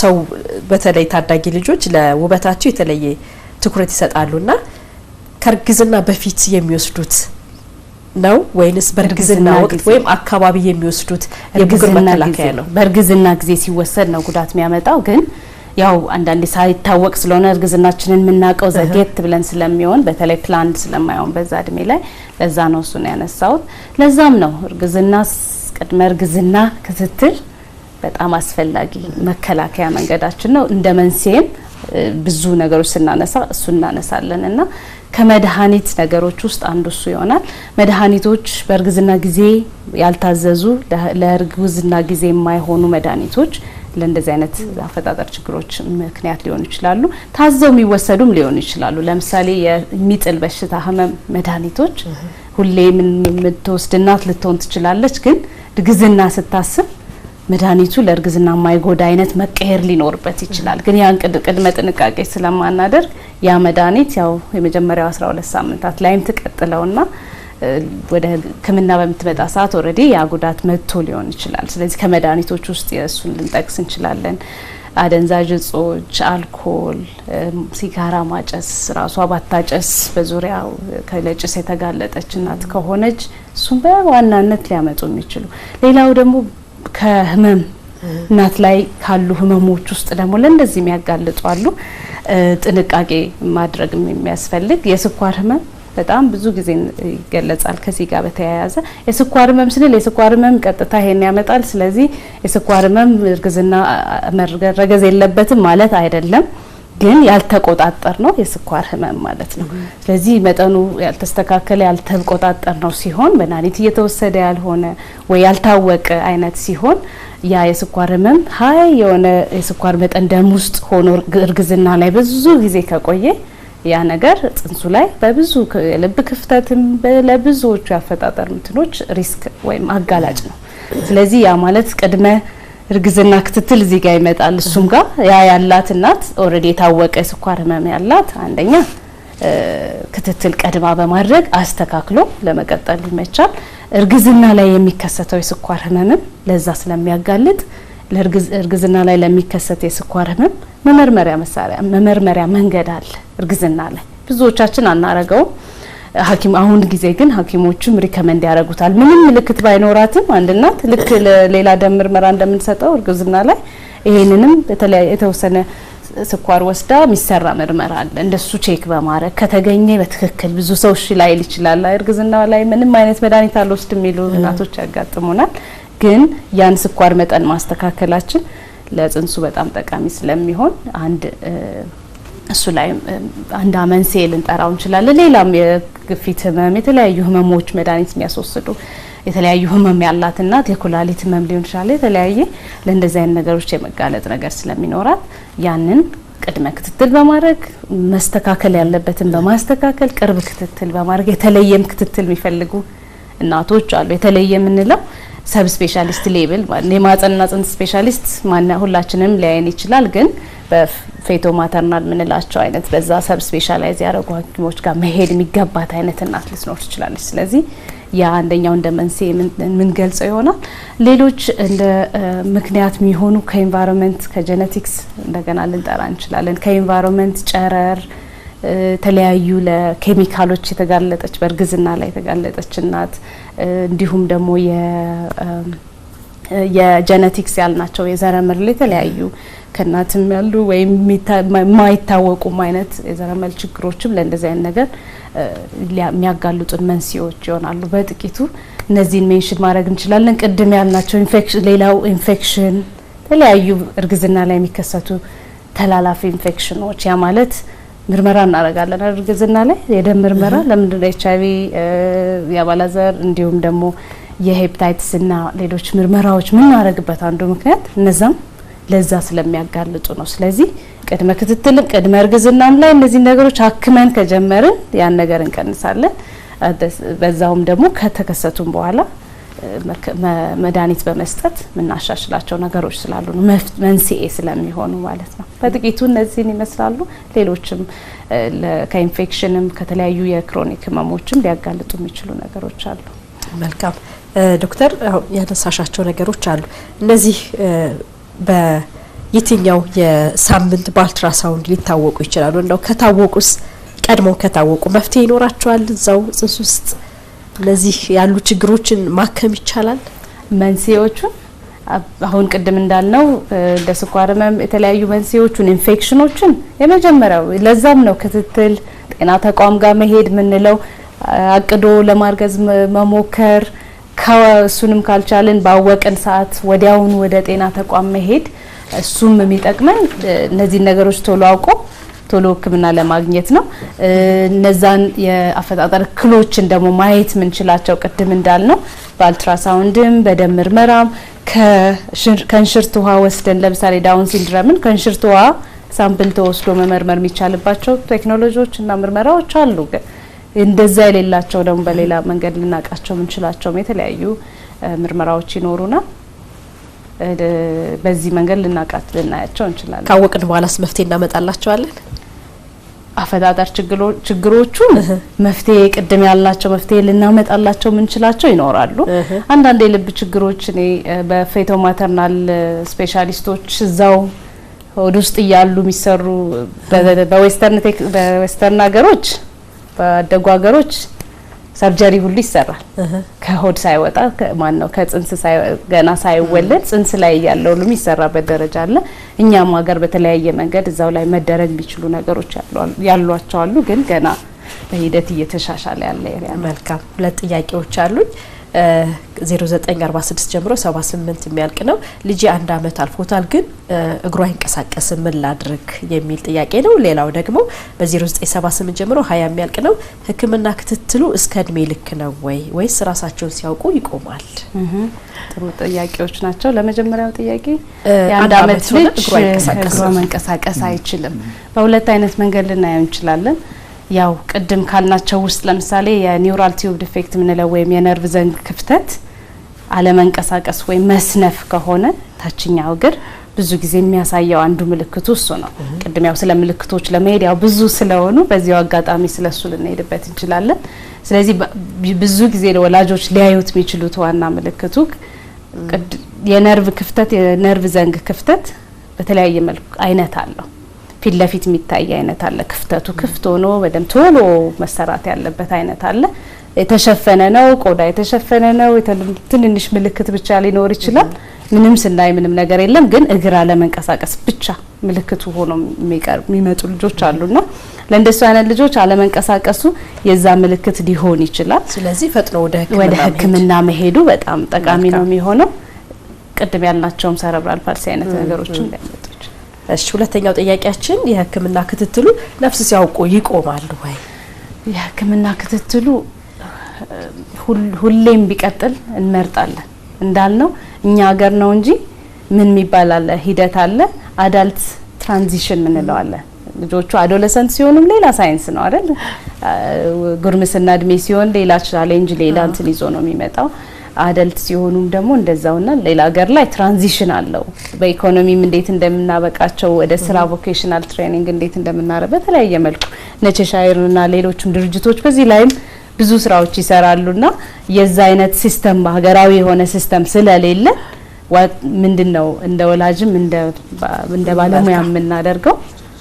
ሰው በተለይ ታዳጊ ልጆች ለውበታቸው የተለየ ትኩረት ይሰጣሉና ከርግዝና በፊት የሚወስዱት ነው ወይንስ በርግዝና ወቅት ወይም አካባቢ የሚወስዱት የብጉር መከላከያ ነው? በርግዝና ጊዜ ሲወሰድ ነው ጉዳት የሚያመጣው። ግን ያው አንዳንዴ ሳይታወቅ ስለሆነ እርግዝናችንን የምናውቀው ዘግየት ብለን ስለሚሆን በተለይ ፕላንድ ስለማይሆን በዛ እድሜ ላይ ለዛ ነው እሱን ያነሳሁት። ለዛም ነው ቅድመ እርግዝና ክትትል በጣም አስፈላጊ መከላከያ መንገዳችን ነው። እንደ መንስኤም ብዙ ነገሮች ስናነሳ እሱ እናነሳለን እና ከመድኃኒት ነገሮች ውስጥ አንዱ እሱ ይሆናል። መድኃኒቶች በእርግዝና ጊዜ ያልታዘዙ ለእርግዝና ጊዜ የማይሆኑ መድኃኒቶች ለእንደዚህ አይነት አፈጣጠር ችግሮች ምክንያት ሊሆኑ ይችላሉ። ታዘው የሚወሰዱም ሊሆኑ ይችላሉ። ለምሳሌ የሚጥል በሽታ ህመም መድኃኒቶች ሁሌ የምትወስድ እናት ልትሆን ትችላለች። ግን እርግዝና ስታስብ መድኃኒቱ ለእርግዝና የማይጎዳ አይነት መቀየር ሊኖርበት ይችላል። ግን ያን ቅድመ ጥንቃቄ ስለማናደርግ ያ መድኃኒት ያው የመጀመሪያው 12 ሳምንታት ላይም ተቀጥለውና ወደ ሕክምና በምትመጣ ሰዓት ኦሬዲ ያ ጉዳት መጥቶ ሊሆን ይችላል። ስለዚህ ከመድኃኒቶች ውስጥ የእሱን ልንጠቅስ እንችላለን። አደንዛዥ እጾች፣ አልኮል፣ ሲጋራ ማጨስ፣ ራሷ ባታጨስ በዙሪያው ከለጭስ የተጋለጠች እናት ከሆነች እሱን በዋናነት ሊያመጡ የሚችሉ ሌላው ደግሞ ከህመም እናት ላይ ካሉ ህመሞች ውስጥ ደግሞ ለእንደዚህ የሚያጋልጡ አሉ። ጥንቃቄ ማድረግ የሚያስፈልግ የስኳር ህመም በጣም ብዙ ጊዜ ይገለጻል። ከዚህ ጋር በተያያዘ የስኳር ህመም ስንል የስኳር ህመም ቀጥታ ይሄን ያመጣል። ስለዚህ የስኳር ህመም እርግዝና መረገዝ የለበትም ማለት አይደለም። ግን ያልተቆጣጠር ነው የስኳር ህመም ማለት ነው። ስለዚህ መጠኑ ያልተስተካከለ ያልተቆጣጠር ነው ሲሆን መድኃኒት እየተወሰደ ያልሆነ ወይ ያልታወቀ አይነት ሲሆን ያ የስኳር ህመም ሀይ የሆነ የስኳር መጠን ደም ውስጥ ሆኖ እርግዝና ላይ ብዙ ጊዜ ከቆየ ያ ነገር ጽንሱ ላይ በብዙ የልብ ክፍተትም ለብዙዎቹ ያፈጣጠር ምትኖች ሪስክ ወይም አጋላጭ ነው። ስለዚህ ያ ማለት ቅድመ እርግዝና ክትትል እዚህ ጋር ይመጣል። እሱም ጋር ያ ያላት እናት ኦሬዲ የታወቀ ስኳር ህመም ያላት አንደኛ ክትትል ቀድማ በማድረግ አስተካክሎ ለመቀጠል ይመቻል። እርግዝና ላይ የሚከሰተው የስኳር ህመም ለዛ ስለሚያጋልጥ ለእርግዝና ላይ ለሚከሰት የስኳር ህመም መመርመሪያ መንገድ አለ። እርግዝና ላይ ብዙዎቻችን አናረገው። አሁን ጊዜ ግን ሐኪሞቹም ሪከመንድ ያደርጉታል። ምንም ምልክት ባይኖራትም አንድ እናት ልክ ሌላ ደም ምርመራ እንደምንሰጠው እርግዝና ላይ ይሄንንም የተወሰነ ስኳር ወስዳ የሚሰራ ምርመራ አለ። እንደሱ ቼክ በማድረግ ከተገኘ በትክክል ብዙ ሰው እሺ ላይል ይችላል። እርግዝና ላይ ምንም አይነት መድኃኒት አልወስድም የሚሉ እናቶች ያጋጥሙናል። ግን ያን ስኳር መጠን ማስተካከላችን ለጽንሱ በጣም ጠቃሚ ስለሚሆን አንድ እሱ ላይ አንድ መንስኤ ልንጠራው እንችላለን። ሌላም የግፊት ህመም፣ የተለያዩ ህመሞች መድኃኒት የሚያስወስዱ የተለያዩ ህመም ያላት እናት የኩላሊት ህመም ሊሆን ይችላል። የተለያየ ለእንደዚህ አይነት ነገሮች የመጋለጥ ነገር ስለሚኖራት ያንን ቅድመ ክትትል በማድረግ መስተካከል ያለበትን በማስተካከል ቅርብ ክትትል በማድረግ የተለየም ክትትል የሚፈልጉ እናቶች አሉ። የተለየ የምንለው ሰብ ስፔሻሊስት ሌብል የማህጸንና ጽንስ ስፔሻሊስት ሁላችንም ሊያየን ይችላል። ግን በፌቶ ማተርናል ምንላቸው አይነት በዛ ሰብ ስፔሻላይዝ ያደረጉ ሐኪሞች ጋር መሄድ የሚገባት አይነት እናት ልትኖር ትችላለች። ስለዚህ ያ አንደኛው እንደ መንስኤ ምን ገልጸው ይሆናል። ሌሎች እንደ ምክንያት የሚሆኑ ከኤንቫይሮንመንት ከጄኔቲክስ እንደገና ልንጠራ እንችላለን። ከኤንቫይሮንመንት ጨረር፣ ተለያዩ ለኬሚካሎች የተጋለጠች በእርግዝና ላይ የተጋለጠች እናት እንዲሁም ደግሞ የጄኔቲክስ ያልናቸው የዘረመል የተለያዩ ከናትም ያሉ ወይም ማይታወቁም አይነት የዘረመል ችግሮችም ለእንደዚህ አይነት ነገር የሚያጋልጡን መንስኤዎች ይሆናሉ። በጥቂቱ እነዚህን ሜንሽን ማድረግ እንችላለን። ቅድም ያልናቸው ኢንፌክሽን፣ ሌላው ኢንፌክሽን፣ ተለያዩ እርግዝና ላይ የሚከሰቱ ተላላፊ ኢንፌክሽኖች ያ ማለት ምርመራ እናደርጋለን እርግዝና ላይ የደም ምርመራ ለምንድነው ኤችአይቪ ያባላዘር እንዲሁም ደግሞ የሄፓታይቲስ እና ሌሎች ምርመራዎች ምን እናደርግበት አንዱ ምክንያት እነዛም ለዛ ስለሚያጋልጡ ነው። ስለዚህ ቅድመ ክትትልም ቅድመ እርግዝናም ላይ እነዚህ ነገሮች አክመን ከጀመርን ያን ነገር እንቀንሳለን። በዛውም ደግሞ ከተከሰቱም በኋላ መድኃኒት በመስጠት ምናሻሽላቸው ነገሮች ስላሉ ነው መንስኤ ስለሚሆኑ ማለት ነው። በጥቂቱ እነዚህን ይመስላሉ። ሌሎችም ከኢንፌክሽንም ከተለያዩ የክሮኒክ ህመሞችም ሊያጋልጡ የሚችሉ ነገሮች አሉ። መልካም ዶክተር፣ ያነሳሻቸው ነገሮች አሉ። እነዚህ በየትኛው የሳምንት በአልትራሳውንድ ሊታወቁ ይችላሉ? እንደው ከታወቁስ ቀድሞ ከታወቁ መፍትሄ ይኖራቸዋል? እዛው ጽንስ ውስጥ ለዚህ ያሉ ችግሮችን ማከም ይቻላል? መንስኤዎቹን አሁን ቅድም እንዳልነው እንደ ስኳር ህመም የተለያዩ መንስኤዎቹን ኢንፌክሽኖችን የመጀመሪያው ለዛም ነው ክትትል ጤና ተቋም ጋር መሄድ ምንለው አቅዶ ለማርገዝ መሞከር ከሱንም ካልቻለን ባወቀን ሰዓት ወዲያውን ወደ ጤና ተቋም መሄድ እሱም የሚጠቅመን እነዚህ ነገሮች ቶሎ አውቆ ቶሎ ህክምና ለማግኘት ነው። እነዛን የአፈጣጠር ክሎችን ደግሞ ማየት ምንችላቸው ቅድም እንዳልነው በአልትራሳውንድም በደም ምርመራም ከእንሽርት ውሃ ወስደን ለምሳሌ ዳውን ሲንድሮምን ከእንሽርት ውሃ ሳምፕል ተወስዶ መመርመር የሚቻልባቸው ቴክኖሎጂዎች እና ምርመራዎች አሉ። እንደዛ የሌላቸው ደግሞ በሌላ መንገድ ልናቃቸው ምንችላቸው የተለያዩ ምርመራዎች ይኖሩና በዚህ መንገድ ልናያቸው እንችላለን። ካወቅን በኋላስ መፍትሄ እናመጣላቸዋለን? አፈጣጠር ችግሮቹ መፍትሄ ቅድም ያልናቸው መፍትሄ ልናመጣላቸው ምንችላቸው ይኖራሉ። አንዳንድ የልብ ችግሮች እኔ በፌቶ ማተርናል ስፔሻሊስቶች እዛው ሆድ ውስጥ ያሉ የሚሰሩ በዌስተርን ሀገሮች በደጓ ሀገሮች ሰርጀሪ ሁሉ ይሰራል። ከሆድ ሳይወጣ ማን ነው ከጽንስ ገና ሳይወለድ ጽንስ ላይ ያለው ሁሉ የሚሰራበት ደረጃ አለ። እኛም ሀገር በተለያየ መንገድ እዛው ላይ መደረግ ቢችሉ ነገሮች ያሏቸው አሉ። ግን ገና በሂደት እየተሻሻለ ያለ መልካም ሁለት ጥያቄዎች አሉኝ። 0946 ጀምሮ 78 የሚያልቅ ነው። ልጅ 1 አመት አልፎታል ግን እግሯ አይንቀሳቀስም ምን ላድርግ የሚል ጥያቄ ነው። ሌላው ደግሞ በ0978 ጀምሮ 20 የሚያልቅ ነው። ህክምና ክትትሉ እስከ እድሜ ልክ ነው ወይስ ራሳቸውን ሲያውቁ ይቆማል? ጥሩ ጥያቄዎች ናቸው። ለመጀመሪያው ጥያቄ የ1 አመት ልጅ እግሯ መንቀሳቀስ አይችልም። በሁለት አይነት መንገድ ልናየው እንችላለን። ያው ቅድም ካልናቸው ውስጥ ለምሳሌ የኒውራል ቲዩብ ዲፌክት ምንለው ወይም የነርቭ ዘንግ ክፍተት አለመንቀሳቀስ ወይም መስነፍ ከሆነ ታችኛው እግር ብዙ ጊዜ የሚያሳየው አንዱ ምልክቱ እሱ ነው። ቅድም ያው ስለ ምልክቶች ለመሄድ ያው ብዙ ስለሆኑ በዚያው አጋጣሚ ስለሱ ልንሄድበት እንችላለን። ስለዚህ ብዙ ጊዜ ወላጆች ሊያዩት የሚችሉት ዋና ምልክቱ የነርቭ ክፍተት የነርቭ ዘንግ ክፍተት በተለያየ መልኩ አይነት አለው። ፊት ለፊት የሚታይ አይነት አለ። ክፍተቱ ክፍት ሆኖ በደም ቶሎ መሰራት ያለበት አይነት አለ። የተሸፈነ ነው፣ ቆዳ የተሸፈነ ነው፣ ትንንሽ ምልክት ብቻ ሊኖር ይችላል። ምንም ስናይ ምንም ነገር የለም፣ ግን እግር አለመንቀሳቀስ ብቻ ምልክቱ ሆኖ የሚመጡ ልጆች አሉና ለእንደሱ አይነት ልጆች አለመንቀሳቀሱ የዛ ምልክት ሊሆን ይችላል። ስለዚህ ፈጥኖ ወደ ሕክምና መሄዱ በጣም ጠቃሚ ነው የሚሆነው። ቅድም ያልናቸውም ሰረብራል ፓልሲ አይነት ነገሮችን ሊያመጡ ይችላል። እሺ ሁለተኛው ጥያቄያችን የሕክምና ክትትሉ ነፍስ ሲያውቁ ይቆማል ወይ? የሕክምና ክትትሉ ሁሌም ቢቀጥል እንመርጣለን። እንዳልነው እኛ ሀገር ነው እንጂ ምን የሚባል አለ ሂደት አለ። አዳልት ትራንዚሽን ምንለው አለ። ልጆቹ አዶለሰንት ሲሆኑም ሌላ ሳይንስ ነው አይደል? ጉርምስና እድሜ ሲሆን ሌላ ቻሌንጅ ሌላ እንትን ይዞ ነው የሚመጣው። አዳልት ሲሆኑም ደግሞ እንደዛውና ሌላ ሀገር ላይ ትራንዚሽን አለው። በኢኮኖሚም እንዴት እንደምናበቃቸው ወደ ስራ ቮኬሽናል ትሬኒንግ እንዴት እንደምናረብ በተለያየ መልኩ ነቸሻይርና ሌሎችም ድርጅቶች በዚህ ላይም ብዙ ስራዎች ይሰራሉና የዛ አይነት ሲስተም ሀገራዊ የሆነ ሲስተም ስለሌለ ምንድነው እንደ ወላጅም እንደ ባለሙያ የምናደርገው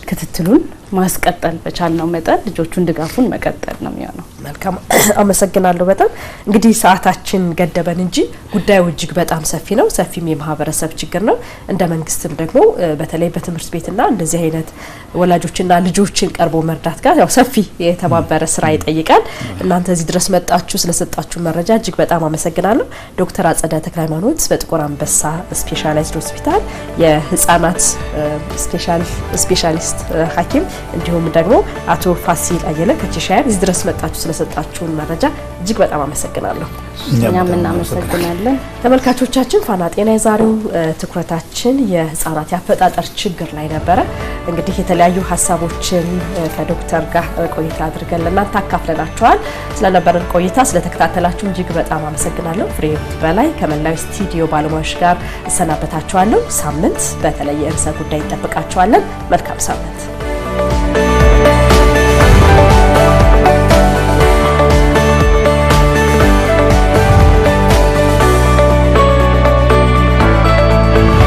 ክትትሉን ማስቀጠል በቻልነው መጠን ልጆቹን ድጋፉን መቀጠል ነው የሚሆነው። መልካም አመሰግናለሁ። በጣም እንግዲህ ሰዓታችን ገደበን እንጂ ጉዳዩ እጅግ በጣም ሰፊ ነው። ሰፊም የማህበረሰብ ችግር ነው። እንደ መንግስትም ደግሞ በተለይ በትምህርት ቤትና እንደዚህ አይነት ወላጆችና ልጆችን ቀርቦ መርዳት ጋር ያው ሰፊ የተባበረ ስራ ይጠይቃል። እናንተ እዚህ ድረስ መጣችሁ ስለሰጣችሁ መረጃ እጅግ በጣም አመሰግናለሁ። ዶክተር አጸደ ተክለሃይማኖት በጥቁር አንበሳ ስፔሻላይዝድ ሆስፒታል የህፃናት ስፔሻሊስት ሐኪም እንዲሁም ደግሞ አቶ ፋሲል አየለ ከቸሻየር እዚህ ድረስ መጣችሁ ስለሰጣችሁን መረጃ እጅግ በጣም አመሰግናለሁ። እኛም እናመሰግናለን። ተመልካቾቻችን ፋና ጤና የዛሬው ትኩረታችን የህፃናት ያፈጣጠር ችግር ላይ ነበረ። እንግዲህ የተለያዩ ሀሳቦችን ከዶክተር ጋር ቆይታ አድርገን ለእናንተ አካፍለናችኋል። ስለነበረን ቆይታ ስለተከታተላችሁ እጅግ በጣም አመሰግናለሁ። ፍሬህይወት በላይ ከመላው ስቱዲዮ ባለሙያዎች ጋር እሰናበታችኋለሁ። ሳምንት በተለየ ርዕሰ ጉዳይ እንጠብቃችኋለን። መልካም ሳምንት።